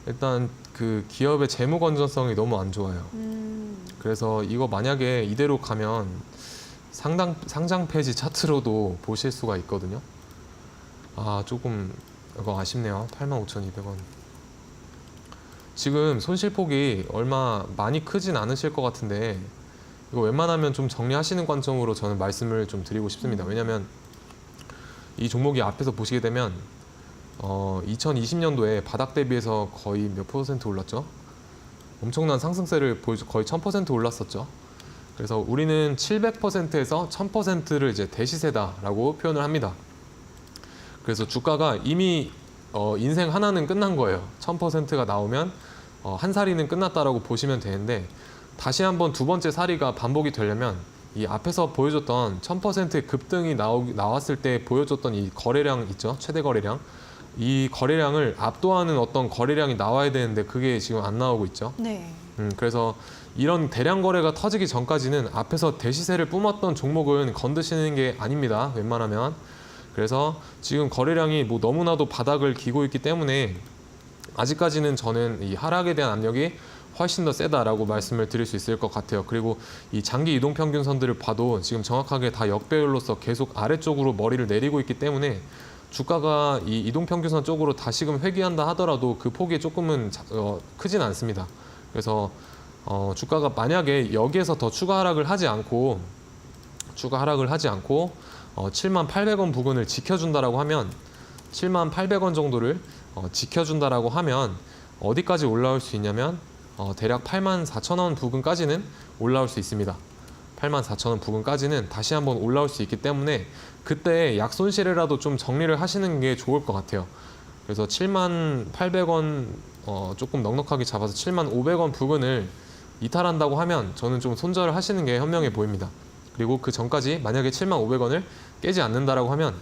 [SPEAKER 2] 일단 그 기업의 재무 건전성이 너무 안 좋아요. 그래서 이거 만약에 이대로 가면 상장 폐지 차트로도 보실 수가 있거든요. 조금 이거 아쉽네요. 85,200원. 지금 손실폭이 얼마 많이 크진 않으실 것 같은데 이거 웬만하면 좀 정리하시는 관점으로 저는 말씀을 좀 드리고 싶습니다. 왜냐하면 이 종목이 앞에서 보시게 되면 2020년도에 바닥 대비해서 거의 몇 % 올랐죠? 엄청난 상승세를 보여줘 거의 1000% 올랐었죠. 그래서 우리는 700%에서 1000%를 이제 대시세다라고 표현을 합니다. 그래서 주가가 이미 인생 하나는 끝난 거예요. 1000%가 나오면 한 사리는 끝났다라고 보시면 되는데 다시 한번 두 번째 사리가 반복이 되려면 이 앞에서 보여줬던 1000%의 급등이 나왔을 때 보여줬던 이 거래량 있죠? 최대 거래량. 이 거래량을 압도하는 어떤 거래량이 나와야 되는데 그게 지금 안 나오고 있죠.
[SPEAKER 1] 네.
[SPEAKER 2] 그래서 이런 대량 거래가 터지기 전까지는 앞에서 대시세를 뿜었던 종목은 건드시는 게 아닙니다. 웬만하면. 그래서 지금 거래량이 뭐 너무나도 바닥을 기고 있기 때문에 아직까지는 저는 이 하락에 대한 압력이 훨씬 더 세다라고 말씀을 드릴 수 있을 것 같아요. 그리고 이 장기 이동 평균선들을 봐도 지금 정확하게 다 역배열로서 계속 아래쪽으로 머리를 내리고 있기 때문에 주가가 이 이동 평균선 쪽으로 다시금 회귀한다 하더라도 그 폭이 조금은 크진 않습니다. 그래서 주가가 만약에 여기에서 더 추가 하락을 하지 않고 78,000원 부근을 지켜준다라고 하면 78,000원 정도를 지켜준다라고 하면 어디까지 올라올 수 있냐면 대략 84,000원 부근까지는 올라올 수 있습니다. 84,000원 부근까지는 다시 한번 올라올 수 있기 때문에 그때 약손실이라도 좀 정리를 하시는 게 좋을 것 같아요. 그래서 78,000원 조금 넉넉하게 잡아서 75,000원 부근을 이탈한다고 하면 저는 좀 손절을 하시는 게 현명해 보입니다. 그리고 그 전까지 만약에 75,000원을 깨지 않는다라고 하면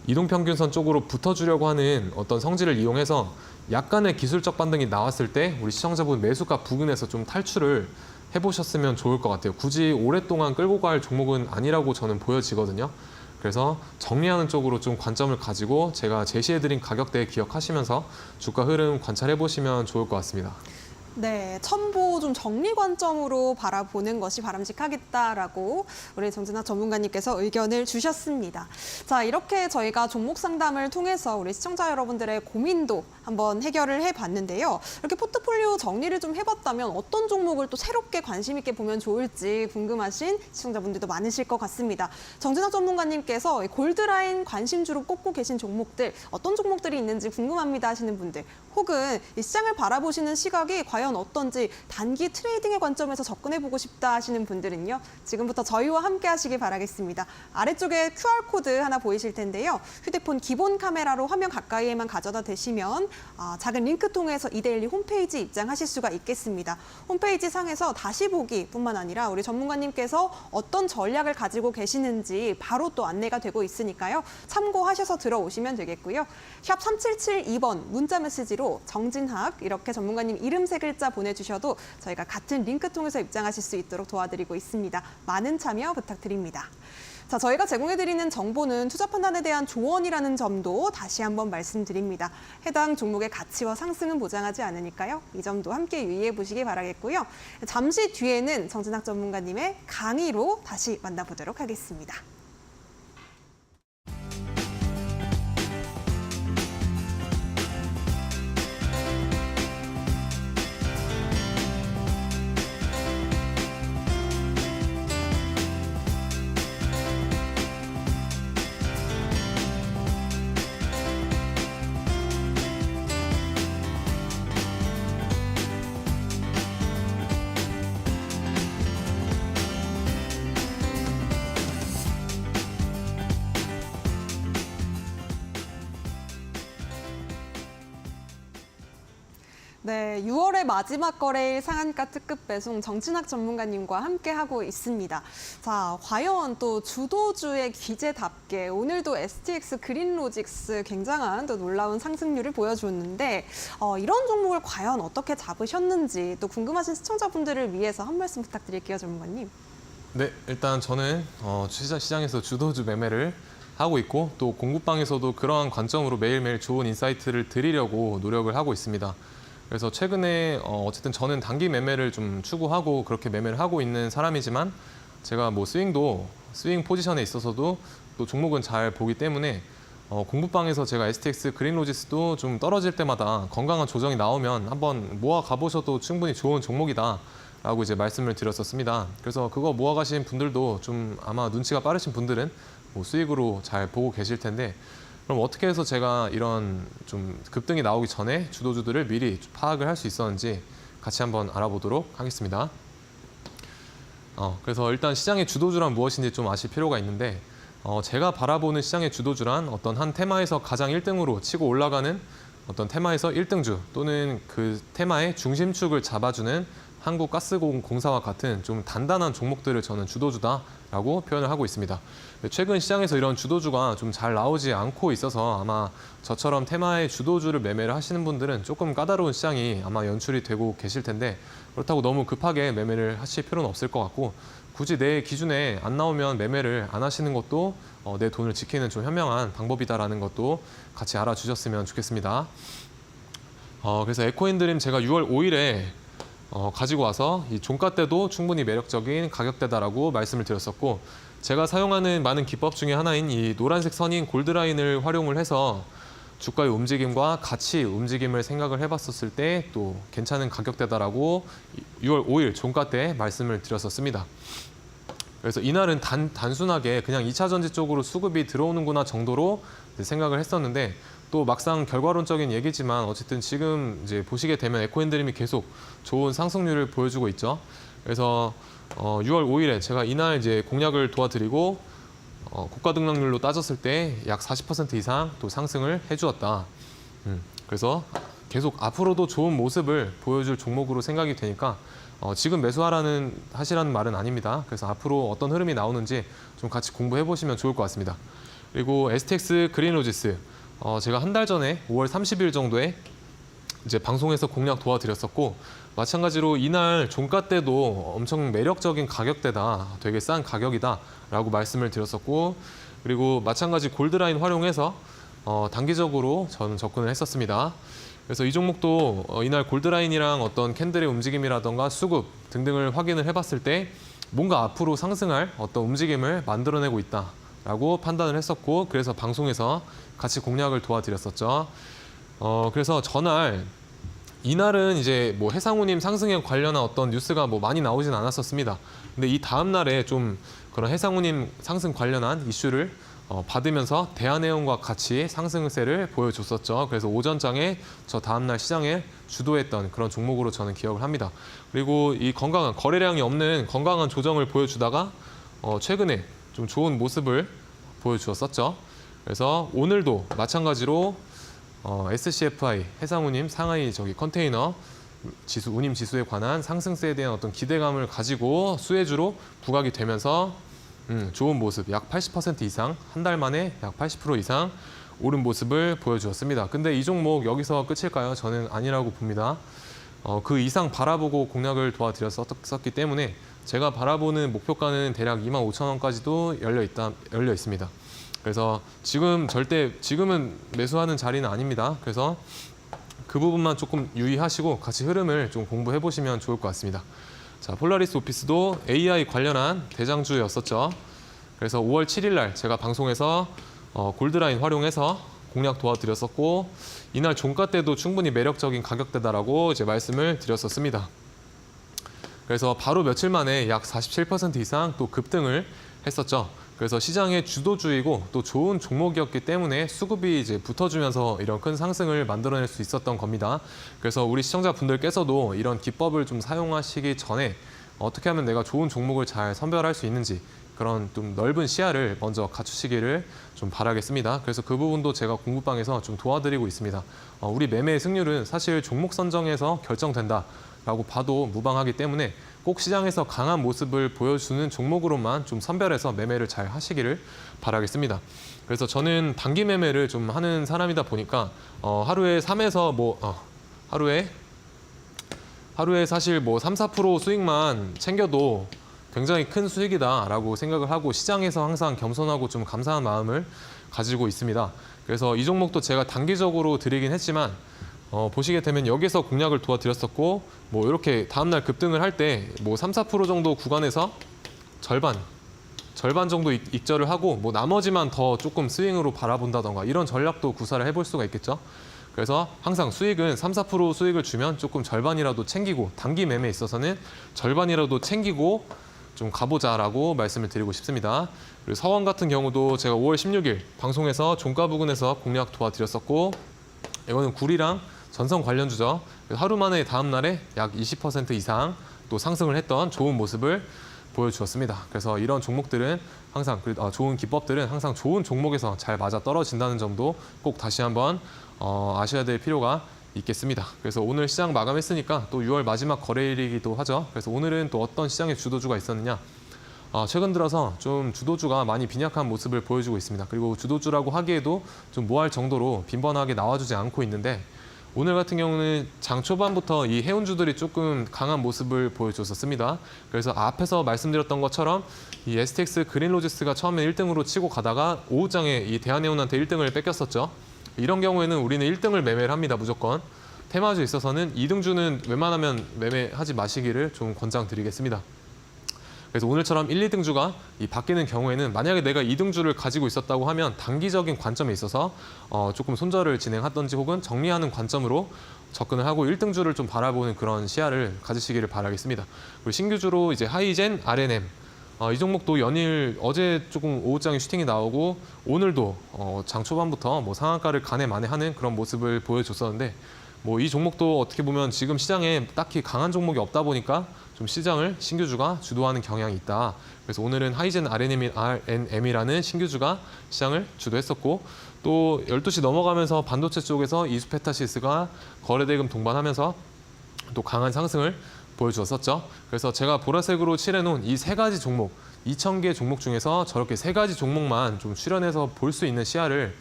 [SPEAKER 2] 이동평균선 쪽으로 붙어주려고 하는 어떤 성질을 이용해서 약간의 기술적 반등이 나왔을 때 우리 시청자분 매수가 부근에서 좀 탈출을 해보셨으면 좋을 것 같아요. 굳이 오랫동안 끌고 갈 종목은 아니라고 저는 보여지거든요. 그래서 정리하는 쪽으로 좀 관점을 가지고 제가 제시해드린 가격대 기억하시면서 주가 흐름 관찰해보시면 좋을 것 같습니다.
[SPEAKER 1] 네, 첨보 좀 정리 관점으로 바라보는 것이 바람직하겠다라고 우리 정진학 전문가님께서 의견을 주셨습니다. 자, 이렇게 저희가 종목 상담을 통해서 우리 시청자 여러분들의 고민도 한번 해결을 해봤는데요. 이렇게 포트폴리오 정리를 좀 해봤다면 어떤 종목을 또 새롭게 관심 있게 보면 좋을지 궁금하신 시청자분들도 많으실 것 같습니다. 정진학 전문가님께서 골드라인 관심주로 꼽고 계신 종목들, 어떤 종목들이 있는지 궁금합니다 하시는 분들, 혹은 이 시장을 바라보시는 시각이 과연 어떤지 단기 트레이딩의 관점에서 접근해보고 싶다 하시는 분들은요. 지금부터 저희와 함께 하시기 바라겠습니다. 아래쪽에 QR코드 하나 보이실 텐데요. 휴대폰 기본 카메라로 화면 가까이에만 가져다 대시면 작은 링크 통해서 이데일리 홈페이지 입장하실 수가 있겠습니다. 홈페이지 상에서 다시 보기뿐만 아니라 우리 전문가님께서 어떤 전략을 가지고 계시는지 바로 또 안내가 되고 있으니까요. 참고하셔서 들어오시면 되겠고요. 샵 3772번 문자 메시지로 정진학 이렇게 전문가님 이름 세 글자 보내주셔도 저희가 같은 링크 통해서 입장하실 수 있도록 도와드리고 있습니다. 많은 참여 부탁드립니다. 자, 저희가 제공해드리는 정보는 투자 판단에 대한 조언이라는 점도 다시 한번 말씀드립니다. 해당 종목의 가치와 상승은 보장하지 않으니까요. 이 점도 함께 유의해 보시기 바라겠고요. 잠시 뒤에는 정진학 전문가님의 강의로 다시 만나보도록 하겠습니다. 네, 6월의 마지막 거래일 상한가 특급 배송 정진학 전문가님과 함께하고 있습니다. 자, 과연 또 주도주의 기재답게 오늘도 STX 그린로직스 굉장한 또 놀라운 상승률을 보여줬는데 이런 종목을 과연 어떻게 잡으셨는지 또 궁금하신 시청자분들을 위해서 한 말씀 부탁드릴게요, 전문가님.
[SPEAKER 2] 네, 일단 저는 시장에서 주도주 매매를 하고 있고 또 공부방에서도 그러한 관점으로 매일매일 좋은 인사이트를 드리려고 노력을 하고 있습니다. 그래서 최근에 어쨌든 저는 단기 매매를 좀 추구하고 그렇게 매매를 하고 있는 사람이지만 제가 뭐 스윙 포지션에 있어서도 또 종목은 잘 보기 때문에 공부방에서 제가 STX 그린로지스도 좀 떨어질 때마다 건강한 조정이 나오면 한번 모아 가보셔도 충분히 좋은 종목이다 라고 이제 말씀을 드렸었습니다. 그래서 그거 모아 가신 분들도 좀 아마 눈치가 빠르신 분들은 뭐 수익으로 잘 보고 계실 텐데 그럼 어떻게 해서 제가 이런 좀 급등이 나오기 전에 주도주들을 미리 파악을 할 수 있었는지 같이 한번 알아보도록 하겠습니다. 그래서 일단 시장의 주도주란 무엇인지 좀 아실 필요가 있는데 제가 바라보는 시장의 주도주란 어떤 한 테마에서 가장 1등으로 치고 올라가는 어떤 테마에서 1등주 또는 그 테마의 중심축을 잡아주는 한국가스공사와 같은 좀 단단한 종목들을 저는 주도주다라고 표현을 하고 있습니다. 최근 시장에서 이런 주도주가 좀 잘 나오지 않고 있어서 아마 저처럼 테마의 주도주를 매매를 하시는 분들은 조금 까다로운 시장이 아마 연출이 되고 계실 텐데 그렇다고 너무 급하게 매매를 하실 필요는 없을 것 같고 굳이 내 기준에 안 나오면 매매를 안 하시는 것도 내 돈을 지키는 좀 현명한 방법이다라는 것도 같이 알아주셨으면 좋겠습니다. 그래서 에코인드림 제가 6월 5일에 가지고 와서 이 종가 때도 충분히 매력적인 가격대다라고 말씀을 드렸었고 제가 사용하는 많은 기법 중에 하나인 이 노란색 선인 골드라인을 활용을 해서 주가의 움직임과 같이 움직임을 생각을 해봤었을 때 또 괜찮은 가격대다라고 6월 5일 종가 때 말씀을 드렸었습니다. 그래서 이날은 단순하게 그냥 2차 전지 쪽으로 수급이 들어오는구나 정도로 생각을 했었는데 또 막상 결과론적인 얘기지만 어쨌든 지금 이제 보시게 되면 에코인드림이 계속 좋은 상승률을 보여주고 있죠. 그래서 6월 5일에 제가 이날 이제 공략을 도와드리고 고가 등락률로 따졌을 때 약 40% 이상 또 상승을 해주었다. 그래서 계속 앞으로도 좋은 모습을 보여줄 종목으로 생각이 되니까 지금 하시라는 말은 아닙니다. 그래서 앞으로 어떤 흐름이 나오는지 좀 같이 공부해 보시면 좋을 것 같습니다. 그리고 STX 그린로지스 제가 한 달 전에 5월 30일 정도에 이제 방송에서 공략 도와드렸었고 마찬가지로 이날 종가 때도 엄청 매력적인 가격대다, 되게 싼 가격이다라고 말씀을 드렸었고 그리고 마찬가지 골드라인 활용해서 단기적으로 저는 접근을 했었습니다. 그래서 이 종목도 이날 골드라인이랑 어떤 캔들의 움직임이라던가 수급 등등을 확인을 해봤을 때 뭔가 앞으로 상승할 어떤 움직임을 만들어내고 있다라고 판단을 했었고 그래서 방송에서 같이 공략을 도와드렸었죠. 그래서 이날은 이제 뭐 해상우님 상승에 관련한 어떤 뉴스가 뭐 많이 나오진 않았었습니다. 근데 이 다음 날에 좀 그런 해상우님 상승 관련한 이슈를 받으면서 대한해운과 같이 상승세를 보여줬었죠. 그래서 오전장에 저 다음날 시장에 주도했던 그런 종목으로 저는 기억을 합니다. 그리고 이 건강한 거래량이 없는 건강한 조정을 보여주다가 최근에 좀 좋은 모습을 보여주었었죠. 그래서 오늘도 마찬가지로 SCFI 해상우님 상하이 컨테이너 지수 운임 지수에 관한 상승세에 대한 어떤 기대감을 가지고 수혜주로 부각이 되면서 좋은 모습 약 80% 이상 한 달 만에 약 80% 이상 오른 모습을 보여주었습니다. 근데 이 종목 여기서 끝일까요? 저는 아니라고 봅니다. 그 이상 바라보고 공략을 도와드렸었기 때문에 제가 바라보는 목표가는 대략 25,000원까지도 열려 있습니다. 그래서 지금은 매수하는 자리는 아닙니다. 그래서 그 부분만 조금 유의하시고 같이 흐름을 좀 공부해 보시면 좋을 것 같습니다. 자, 폴라리스 오피스도 AI 관련한 대장주였었죠. 그래서 5월 7일 날 제가 방송에서 골드라인 활용해서 공략 도와드렸었고 이날 종가 때도 충분히 매력적인 가격대다라고 이제 말씀을 드렸었습니다. 그래서 바로 며칠 만에 약 47% 이상 또 급등을 했었죠. 그래서 시장의 주도주이고 또 좋은 종목이었기 때문에 수급이 이제 붙어주면서 이런 큰 상승을 만들어낼 수 있었던 겁니다. 그래서 우리 시청자분들께서도 이런 기법을 좀 사용하시기 전에 어떻게 하면 내가 좋은 종목을 잘 선별할 수 있는지 그런 좀 넓은 시야를 먼저 갖추시기를 좀 바라겠습니다. 그래서 그 부분도 제가 공부방에서 좀 도와드리고 있습니다. 우리 매매의 승률은 사실 종목 선정에서 결정된다라고 봐도 무방하기 때문에 꼭 시장에서 강한 모습을 보여주는 종목으로만 좀 선별해서 매매를 잘 하시기를 바라겠습니다. 그래서 저는 단기 매매를 좀 하는 사람이다 보니까 하루에 사실 3, 4% 수익만 챙겨도 굉장히 큰 수익이다라고 생각을 하고 시장에서 항상 겸손하고 좀 감사한 마음을 가지고 있습니다. 그래서 이 종목도 제가 단기적으로 드리긴 했지만 보시게 되면 여기서 공략을 도와드렸었고 이렇게 다음날 급등을 할 때 3, 4% 정도 구간에서 절반 정도 익절을 하고 나머지만 더 조금 스윙으로 바라본다던가 이런 전략도 구사를 해볼 수가 있겠죠. 그래서 항상 수익은 3, 4% 수익을 주면 조금 절반이라도 챙기고 단기 매매에 있어서는 절반이라도 챙기고 좀 가보자라고 말씀을 드리고 싶습니다. 그리고 서원 같은 경우도 제가 5월 16일 방송에서 종가 부근에서 공략 도와드렸었고 이거는 구리랑 전선 관련주죠. 하루 만에 다음 날에 약 20% 이상 또 상승을 했던 좋은 모습을 보여주었습니다. 그래서 이런 종목들은 항상 좋은 기법들은 항상 좋은 종목에서 잘 맞아 떨어진다는 점도 꼭 다시 한번 아셔야 될 필요가 있겠습니다. 그래서 오늘 시장 마감했으니까 또 6월 마지막 거래일이기도 하죠. 그래서 오늘은 또 어떤 시장의 주도주가 있었느냐? 최근 들어서 좀 주도주가 많이 빈약한 모습을 보여주고 있습니다. 그리고 주도주라고 하기에도 좀 모호할 정도로 빈번하게 나와주지 않고 있는데 오늘 같은 경우는 장 초반부터 이 해운주들이 조금 강한 모습을 보여줬었습니다. 그래서 앞에서 말씀드렸던 것처럼 이 STX 그린로지스가 처음에 1등으로 치고 가다가 오후장에 이 대한해운한테 1등을 뺏겼었죠. 이런 경우에는 우리는 1등을 매매를 합니다. 무조건. 테마주에 있어서는 2등주는 웬만하면 매매하지 마시기를 좀 권장드리겠습니다. 그래서 오늘처럼 1, 2등주가 바뀌는 경우에는 만약에 내가 2등주를 가지고 있었다고 하면 단기적인 관점에 있어서 조금 손절을 진행하든지 혹은 정리하는 관점으로 접근을 하고 1등주를 좀 바라보는 그런 시야를 가지시기를 바라겠습니다. 그리고 신규주로 이제 하이젠, R&M 이 종목도 연일 어제 조금 오후장에 슈팅이 나오고 오늘도 장 초반부터 상한가를 가네 마네 하는 그런 모습을 보여줬었는데 이 종목도 어떻게 보면 지금 시장에 딱히 강한 종목이 없다 보니까 좀 시장을 신규주가 주도하는 경향이 있다. 그래서 오늘은 하이젠 R&M이라는 신규주가 시장을 주도했었고 또 12시 넘어가면서 반도체 쪽에서 이수페타시스가 거래대금 동반하면서 또 강한 상승을 보여주었었죠. 그래서 제가 보라색으로 칠해놓은 이 세 가지 종목, 2,000개 종목 중에서 저렇게 세 가지 종목만 좀 출연해서 볼 수 있는 시야를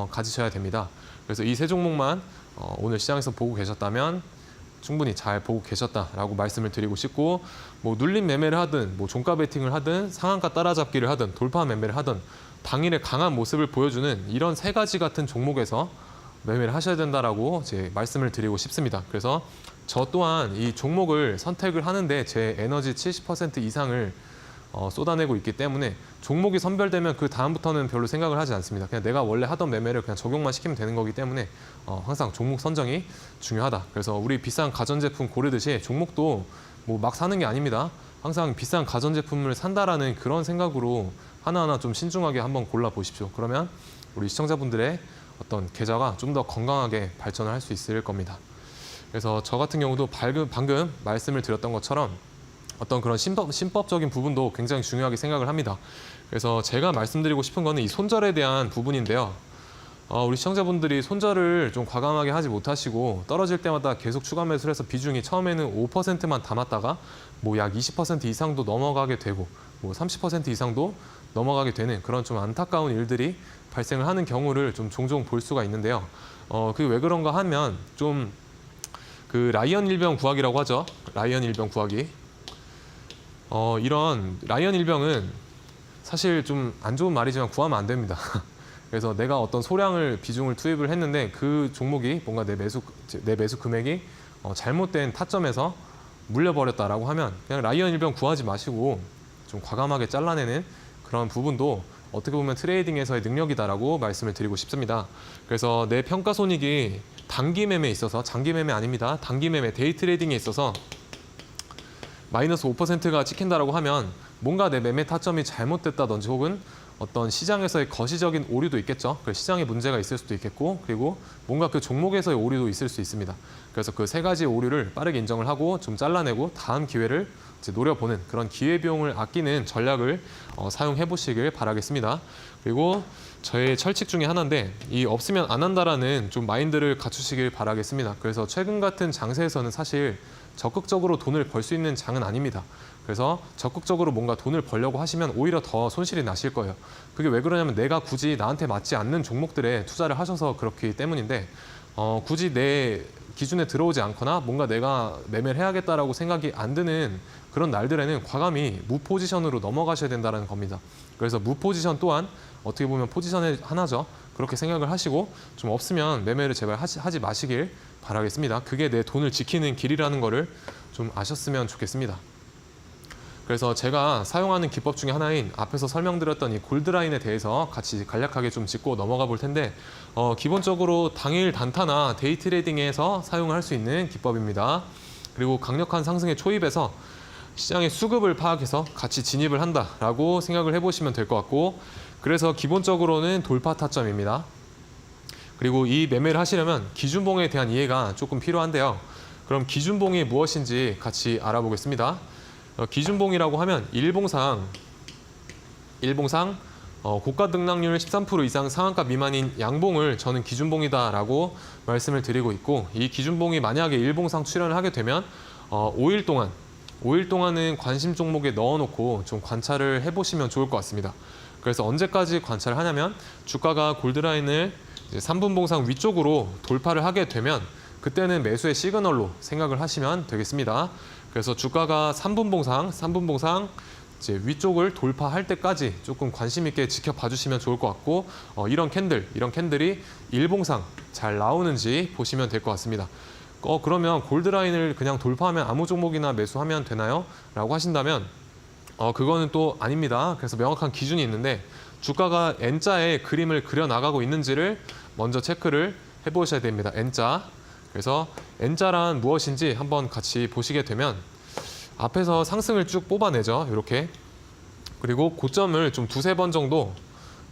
[SPEAKER 2] 가지셔야 됩니다. 그래서 이 세 종목만 오늘 시장에서 보고 계셨다면 충분히 잘 보고 계셨다라고 말씀을 드리고 싶고 눌림 매매를 하든 종가 베팅을 하든 상한가 따라잡기를 하든 돌파 매매를 하든 당일에 강한 모습을 보여주는 이런 세 가지 같은 종목에서 매매를 하셔야 된다라고 이제 말씀을 드리고 싶습니다. 그래서 저 또한 이 종목을 선택을 하는데 제 에너지 70% 이상을 쏟아내고 있기 때문에 종목이 선별되면 그 다음부터는 별로 생각을 하지 않습니다. 그냥 내가 원래 하던 매매를 그냥 적용만 시키면 되는 거기 때문에 항상 종목 선정이 중요하다. 그래서 우리 비싼 가전제품 고르듯이 종목도 막 사는 게 아닙니다. 항상 비싼 가전제품을 산다라는 그런 생각으로 하나하나 좀 신중하게 한번 골라보십시오. 그러면 우리 시청자분들의 어떤 계좌가 좀 더 건강하게 발전을 할 수 있을 겁니다. 그래서 저 같은 경우도 방금 말씀을 드렸던 것처럼 어떤 그런 신법적인 부분도 굉장히 중요하게 생각을 합니다. 그래서 제가 말씀드리고 싶은 거는 이 손절에 대한 부분인데요. 우리 시청자분들이 손절을 좀 과감하게 하지 못하시고 떨어질 때마다 계속 추가 매수를 해서 비중이 처음에는 5%만 담았다가 약 20% 이상도 넘어가게 되고 30% 이상도 넘어가게 되는 그런 좀 안타까운 일들이 발생을 하는 경우를 좀 종종 볼 수가 있는데요. 그게 왜 그런가 하면 좀 그 라이언 일병 구하기라고 하죠. 라이언 일병 구하기. 이런 라이언 일병은 사실 좀 안 좋은 말이지만 구하면 안 됩니다. 그래서 내가 어떤 소량을 비중을 투입을 했는데 그 종목이 뭔가 내 매수 금액이 잘못된 타점에서 물려버렸다라고 하면 그냥 라이언 일병 구하지 마시고 좀 과감하게 잘라내는 그런 부분도 어떻게 보면 트레이딩에서의 능력이다라고 말씀을 드리고 싶습니다. 그래서 내 평가 손익이 단기 매매에 있어서 장기 매매 아닙니다. 단기 매매 데이 트레이딩에 있어서 마이너스 5%가 찍힌다라고 하면 뭔가 내 매매 타점이 잘못됐다든지 혹은 어떤 시장에서의 거시적인 오류도 있겠죠. 그 시장에 문제가 있을 수도 있겠고 그리고 뭔가 그 종목에서의 오류도 있을 수 있습니다. 그래서 그 세 가지 오류를 빠르게 인정을 하고 좀 잘라내고 다음 기회를 이제 노려보는 그런 기회비용을 아끼는 전략을 사용해 보시길 바라겠습니다. 그리고 저의 철칙 중에 하나인데 이 없으면 안 한다라는 좀 마인드를 갖추시길 바라겠습니다. 그래서 최근 같은 장세에서는 사실 적극적으로 돈을 벌 수 있는 장은 아닙니다. 그래서 적극적으로 뭔가 돈을 벌려고 하시면 오히려 더 손실이 나실 거예요. 그게 왜 그러냐면 내가 굳이 나한테 맞지 않는 종목들에 투자를 하셔서 그렇기 때문인데 굳이 내 기준에 들어오지 않거나 뭔가 내가 매매를 해야겠다라고 생각이 안 드는 그런 날들에는 과감히 무포지션으로 넘어가셔야 된다는 겁니다. 그래서 무포지션 또한 어떻게 보면 포지션의 하나죠. 그렇게 생각을 하시고 좀 없으면 매매를 제발 하지 마시길 바라겠습니다. 그게 내 돈을 지키는 길이라는 거를 좀 아셨으면 좋겠습니다. 그래서 제가 사용하는 기법 중에 하나인 앞에서 설명드렸던 이 골드라인에 대해서 같이 간략하게 좀 짚고 넘어가 볼 텐데 기본적으로 당일 단타나 데이 트레이딩에서 사용할 수 있는 기법입니다. 그리고 강력한 상승의 초입에서 시장의 수급을 파악해서 같이 진입을 한다라고 생각을 해보시면 될 것 같고 그래서 기본적으로는 돌파 타점입니다. 그리고 이 매매를 하시려면 기준봉에 대한 이해가 조금 필요한데요. 그럼 기준봉이 무엇인지 같이 알아보겠습니다. 기준봉이라고 하면 일봉상 고가 등락률 13% 이상 상한가 미만인 양봉을 저는 기준봉이다라고 말씀을 드리고 있고, 이 기준봉이 만약에 일봉상 출현을 하게 되면 5일 동안은 관심 종목에 넣어놓고 좀 관찰을 해보시면 좋을 것 같습니다. 그래서 언제까지 관찰을 하냐면 주가가 골드라인을 이제 3분봉상 위쪽으로 돌파를 하게 되면 그때는 매수의 시그널로 생각을 하시면 되겠습니다. 그래서 주가가 3분봉상 이제 위쪽을 돌파할 때까지 조금 관심 있게 지켜봐 주시면 좋을 것 같고, 이런 캔들이 일봉상 잘 나오는지 보시면 될 것 같습니다. 그러면 골드라인을 그냥 돌파하면 아무 종목이나 매수하면 되나요? 라고 하신다면 그거는 또 아닙니다. 그래서 명확한 기준이 있는데 주가가 N자의 그림을 그려나가고 있는지를 먼저 체크를 해보셔야 됩니다. N자. 그래서 N자란 무엇인지 한번 같이 보시게 되면 앞에서 상승을 쭉 뽑아내죠. 이렇게. 그리고 고점을 좀 두세 번 정도,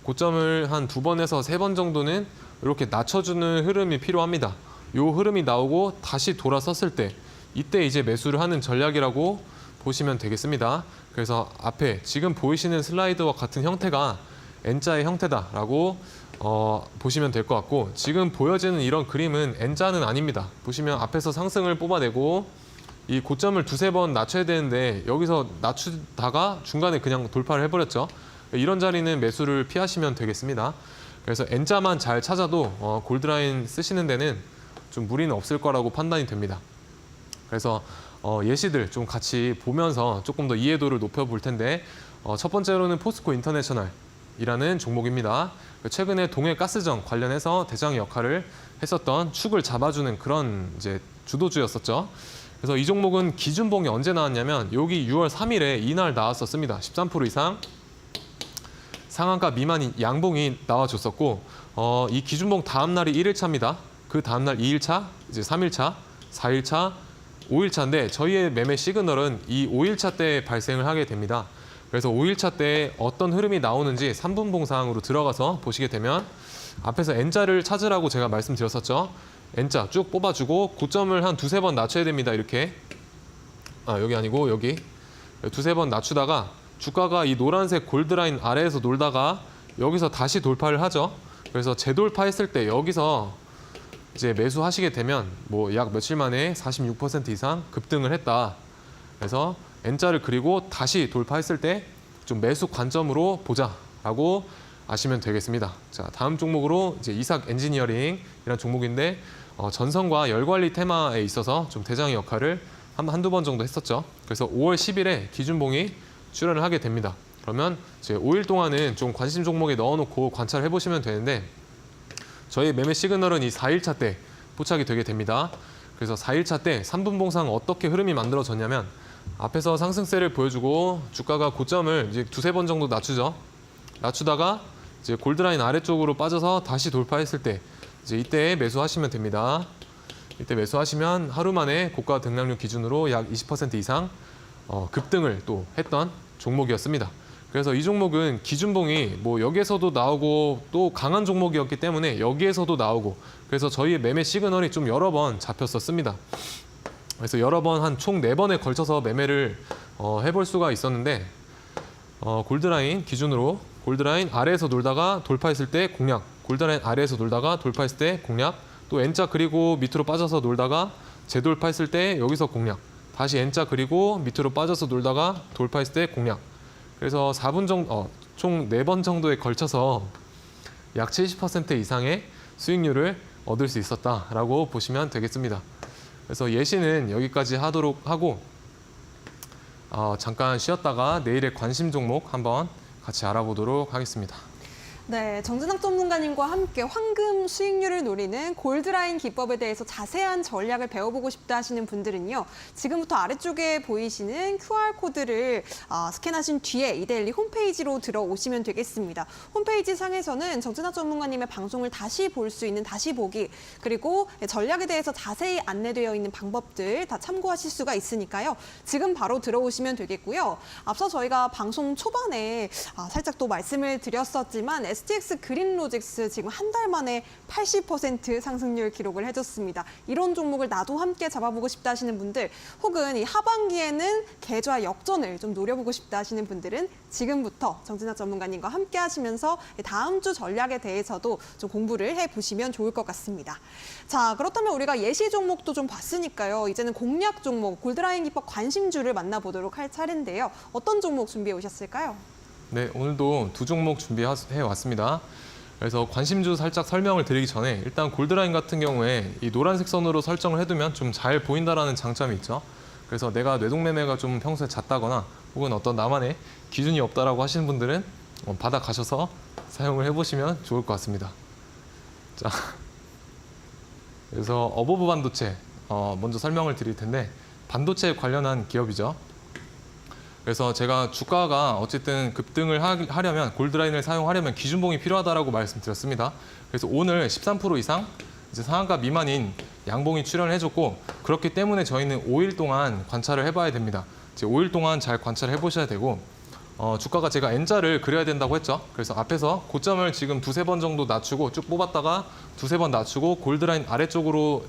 [SPEAKER 2] 고점을 한 2번에서 3번 정도는 이렇게 낮춰주는 흐름이 필요합니다. 이 흐름이 나오고 다시 돌아섰을 때, 이때 이제 매수를 하는 전략이라고 보시면 되겠습니다. 그래서 앞에 지금 보이시는 슬라이드와 같은 형태가 N자의 형태다라고 보시면 될 것 같고, 지금 보여지는 이런 그림은 N자는 아닙니다. 보시면 앞에서 상승을 뽑아내고 이 고점을 두세 번 낮춰야 되는데 여기서 낮추다가 중간에 그냥 돌파를 해버렸죠. 이런 자리는 매수를 피하시면 되겠습니다. 그래서 N자만 잘 찾아도 골드라인 쓰시는 데는 좀 무리는 없을 거라고 판단이 됩니다. 그래서 예시들 좀 같이 보면서 조금 더 이해도를 높여볼 텐데, 첫 번째로는 포스코 인터내셔널이라는 종목입니다. 최근에 동해가스정 관련해서 대장 역할을 했었던 축을 잡아주는 그런 이제 주도주였었죠. 그래서 이 종목은 기준봉이 언제 나왔냐면 여기 6월 3일에 이날 나왔었습니다. 13% 이상 상한가 미만인 양봉이 나와줬었고, 이 기준봉 다음 날이 1일차입니다. 그 다음 날 2일차, 이제 3일차, 4일차, 5일차인데 저희의 매매 시그널은 이 5일차 때 발생을 하게 됩니다. 그래서 5일차 때 어떤 흐름이 나오는지 3분봉상으로 들어가서 보시게 되면 앞에서 N자를 찾으라고 제가 말씀드렸었죠. N자 쭉 뽑아주고 고점을 한 두세 번 낮춰야 됩니다. 이렇게. 여기 아니고 여기. 두세 번 낮추다가 주가가 이 노란색 골드라인 아래에서 놀다가 여기서 다시 돌파를 하죠. 그래서 재돌파했을 때 여기서 이제 매수하시게 되면 뭐 약 며칠 만에 46% 이상 급등을 했다. 그래서 N자를 그리고 다시 돌파했을 때 좀 매수 관점으로 보자라고 아시면 되겠습니다. 자, 다음 종목으로 이제 이삭 엔지니어링이라는 종목인데 전선과 열 관리 테마에 있어서 좀 대장의 역할을 한두 번 정도 했었죠. 그래서 5월 10일에 기준봉이 출현을 하게 됩니다. 그러면 이제 5일 동안은 좀 관심 종목에 넣어놓고 관찰해 보시면 되는데, 저희 매매 시그널은 이 4일차 때 포착이 되게 됩니다. 그래서 4일차 때 3분봉상 어떻게 흐름이 만들어졌냐면 앞에서 상승세를 보여주고 주가가 고점을 이제 두세 번 정도 낮추죠. 낮추다가 이제 골드라인 아래쪽으로 빠져서 다시 돌파했을 때 이제 이때 매수하시면 됩니다. 이때 매수하시면 하루 만에 고가 등락률 기준으로 약 20% 이상 급등을 또 했던 종목이었습니다. 그래서 이 종목은 기준봉이 뭐 여기에서도 나오고 또 강한 종목이었기 때문에 여기에서도 나오고, 그래서 저희의 매매 시그널이 좀 여러 번 잡혔었습니다. 그래서 여러 번 한 총 4번에 걸쳐서 매매를 해볼 수가 있었는데, 골드라인 기준으로 골드라인 아래에서 놀다가 돌파했을 때 공략, 골드라인 아래에서 놀다가 돌파했을 때 공략, 또 N자 그리고 밑으로 빠져서 놀다가 재돌파했을 때 여기서 공략, 다시 N자 그리고 밑으로 빠져서 놀다가 돌파했을 때 공략. 그래서 4분 정도, 총 4번 정도에 걸쳐서 약 70% 이상의 수익률을 얻을 수 있었다라고 보시면 되겠습니다. 그래서 예시는 여기까지 하도록 하고 잠깐 쉬었다가 내일의 관심 종목 한번 같이 알아보도록 하겠습니다.
[SPEAKER 1] 네, 정진학 전문가님과 함께 황금 수익률을 노리는 골드라인 기법에 대해서 자세한 전략을 배워보고 싶다 하시는 분들은요, 지금부터 아래쪽에 보이시는 QR코드를 스캔하신 뒤에 이데일리 홈페이지로 들어오시면 되겠습니다. 홈페이지 상에서는 정진학 전문가님의 방송을 다시 볼 수 있는 다시 보기, 그리고 전략에 대해서 자세히 안내되어 있는 방법들 다 참고하실 수가 있으니까요. 지금 바로 들어오시면 되겠고요. 앞서 저희가 방송 초반에 살짝 또 말씀을 드렸었지만 STX 그린로직스 지금 한 달 만에 80% 상승률 기록을 해줬습니다. 이런 종목을 나도 함께 잡아보고 싶다 하시는 분들, 혹은 이 하반기에는 계좌 역전을 좀 노려보고 싶다 하시는 분들은 지금부터 정진학 전문가님과 함께 하시면서 다음 주 전략에 대해서도 좀 공부를 해보시면 좋을 것 같습니다. 자, 그렇다면 우리가 예시 종목도 좀 봤으니까요. 이제는 공략 종목, 골드라인 기법 관심주를 만나보도록 할 차례인데요. 어떤 종목 준비해 오셨을까요?
[SPEAKER 2] 네, 오늘도 두 종목 준비해 왔습니다. 그래서 관심주 살짝 설명을 드리기 전에 일단 골드라인 같은 경우에 이 노란색 선으로 설정을 해두면 좀 잘 보인다라는 장점이 있죠. 그래서 내가 뇌동매매가 좀 평소에 잦다거나 혹은 어떤 나만의 기준이 없다라고 하시는 분들은 받아가셔서 사용을 해보시면 좋을 것 같습니다. 자, 그래서 어버브 반도체 먼저 설명을 드릴 텐데 반도체 관련한 기업이죠. 그래서 제가 주가가 어쨌든 급등을 하려면 골드라인을 사용하려면 기준봉이 필요하다라고 말씀드렸습니다. 그래서 오늘 13% 이상 이제 상한가 미만인 양봉이 출현을 해줬고 그렇기 때문에 저희는 5일 동안 관찰을 해봐야 됩니다. 이제 5일 동안 잘 관찰을 해보셔야 되고 주가가 제가 N자를 그려야 된다고 했죠. 그래서 앞에서 고점을 지금 두세 번 정도 낮추고 쭉 뽑았다가 두세 번 낮추고 골드라인 아래쪽으로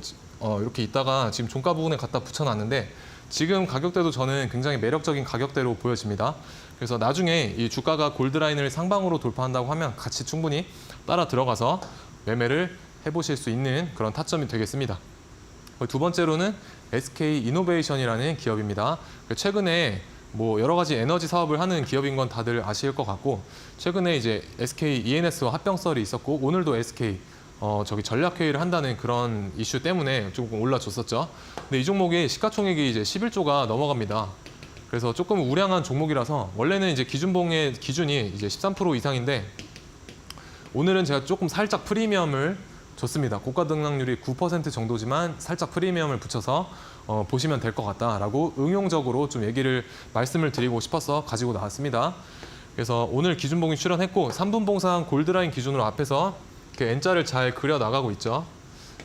[SPEAKER 2] 이렇게 있다가 지금 종가 부분에 갖다 붙여놨는데 지금 가격대도 저는 굉장히 매력적인 가격대로 보여집니다. 그래서 나중에 이 주가가 골드라인을 상방으로 돌파한다고 하면 같이 충분히 따라 들어가서 매매를 해보실 수 있는 그런 타점이 되겠습니다. 두 번째로는 SK 이노베이션이라는 기업입니다. 최근에 뭐 여러 가지 에너지 사업을 하는 기업인 건 다들 아실 것 같고 최근에 이제 SK ENS와 합병설이 있었고 오늘도 SK 전략회의를 한다는 그런 이슈 때문에 조금 올라줬었죠. 근데 이 종목이 시가총액이 이제 11조가 넘어갑니다. 그래서 조금 우량한 종목이라서 원래는 이제 기준봉의 기준이 이제 13% 이상인데 오늘은 제가 조금 살짝 프리미엄을 줬습니다. 고가 등락률이 9% 정도지만 살짝 프리미엄을 붙여서 보시면 될 것 같다라고 응용적으로 좀 말씀을 드리고 싶어서 가지고 나왔습니다. 그래서 오늘 기준봉이 출현했고 3분봉상 골드라인 기준으로 앞에서 이렇게 N자를 잘 그려 나가고 있죠.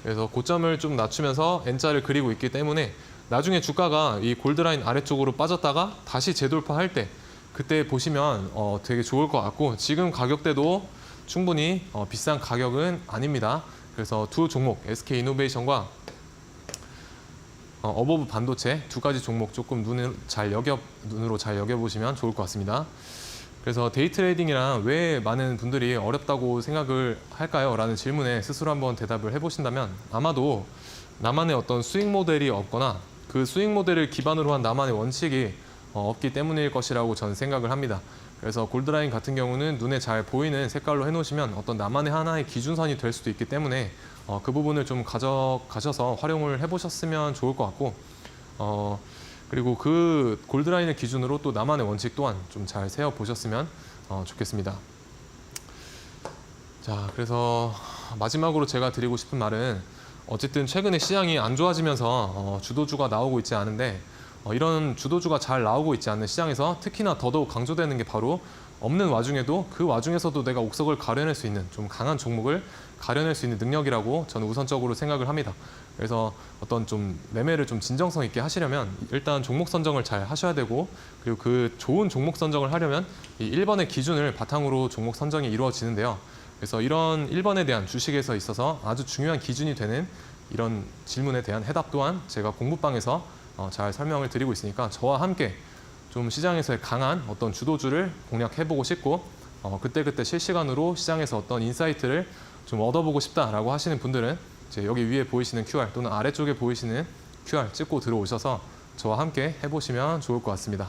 [SPEAKER 2] 그래서 고점을 좀 낮추면서 N자를 그리고 있기 때문에 나중에 주가가 이 골드라인 아래쪽으로 빠졌다가 다시 재돌파할 때 그때 보시면 되게 좋을 것 같고 지금 가격대도 충분히 비싼 가격은 아닙니다. 그래서 두 종목 SK 이노베이션과 어버브 반도체 두 가지 종목 조금 눈으로 잘 여겨보시면 좋을 것 같습니다. 그래서 데이 트레이딩이란 왜 많은 분들이 어렵다고 생각을 할까요? 라는 질문에 스스로 한번 대답을 해보신다면 아마도 나만의 어떤 수익 모델이 없거나 그 수익 모델을 기반으로 한 나만의 원칙이 없기 때문일 것이라고 저는 생각을 합니다. 그래서 골드라인 같은 경우는 눈에 잘 보이는 색깔로 해놓으시면 어떤 나만의 하나의 기준선이 될 수도 있기 때문에 그 부분을 좀 가져가셔서 활용을 해보셨으면 좋을 것 같고 그리고 그 골드라인을 기준으로 또 나만의 원칙 또한 좀 잘 세워보셨으면 좋겠습니다. 자, 그래서 마지막으로 제가 드리고 싶은 말은 어쨌든 최근에 시장이 안 좋아지면서 주도주가 나오고 있지 않은데 이런 주도주가 잘 나오고 있지 않는 시장에서 특히나 더더욱 강조되는 게 바로 없는 와중에도 그 와중에서도 내가 옥석을 가려낼 수 있는 좀 강한 종목을 가려낼 수 있는 능력이라고 저는 우선적으로 생각을 합니다. 그래서 어떤 좀 매매를 좀 진정성 있게 하시려면 일단 종목 선정을 잘 하셔야 되고 그리고 그 좋은 종목 선정을 하려면 이 1번의 기준을 바탕으로 종목 선정이 이루어지는데요. 그래서 이런 1번에 대한 주식에서 있어서 아주 중요한 기준이 되는 이런 질문에 대한 해답 또한 제가 공부방에서 잘 설명을 드리고 있으니까 저와 함께 좀 시장에서의 강한 어떤 주도주를 공략해보고 싶고 그때그때 실시간으로 시장에서 어떤 인사이트를 좀 얻어보고 싶다라고 하시는 분들은 이제 여기 위에 보이시는 QR 또는 아래쪽에 보이시는 QR 찍고 들어오셔서 저와 함께 해보시면 좋을 것 같습니다.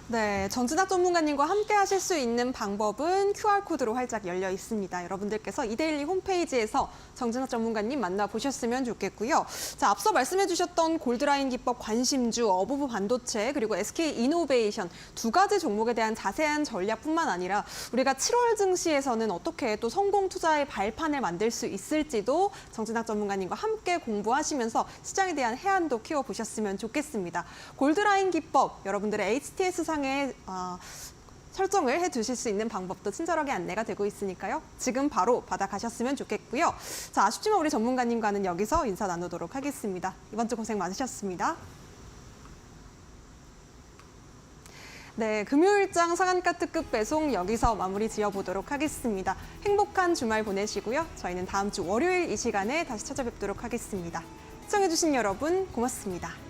[SPEAKER 1] 네, 정진학 전문가님과 함께 하실 수 있는 방법은 QR코드로 활짝 열려 있습니다. 여러분들께서 이데일리 홈페이지에서 정진학 전문가님 만나보셨으면 좋겠고요. 자, 앞서 말씀해 주셨던 골드라인 기법 관심주, 어버브 반도체, 그리고 SK 이노베이션 두 가지 종목에 대한 자세한 전략뿐만 아니라 우리가 7월 증시에서는 어떻게 또 성공 투자의 발판을 만들 수 있을지도 정진학 전문가님과 함께 공부하시면서 시장에 대한 해안도 키워보셨으면 좋겠습니다. 골드라인 기법, 여러분들의 HTS 에 설정을 해두실 수 있는 방법도 친절하게 안내가 되고 있으니까요. 지금 바로 받아가셨으면 좋겠고요. 자, 아쉽지만 우리 전문가님과는 여기서 인사 나누도록 하겠습니다. 이번 주 고생 많으셨습니다. 네, 금요일장 상한가 특급 배송 여기서 마무리 지어보도록 하겠습니다. 행복한 주말 보내시고요. 저희는 다음 주 월요일 이 시간에 다시 찾아뵙도록 하겠습니다. 시청해주신 여러분 고맙습니다.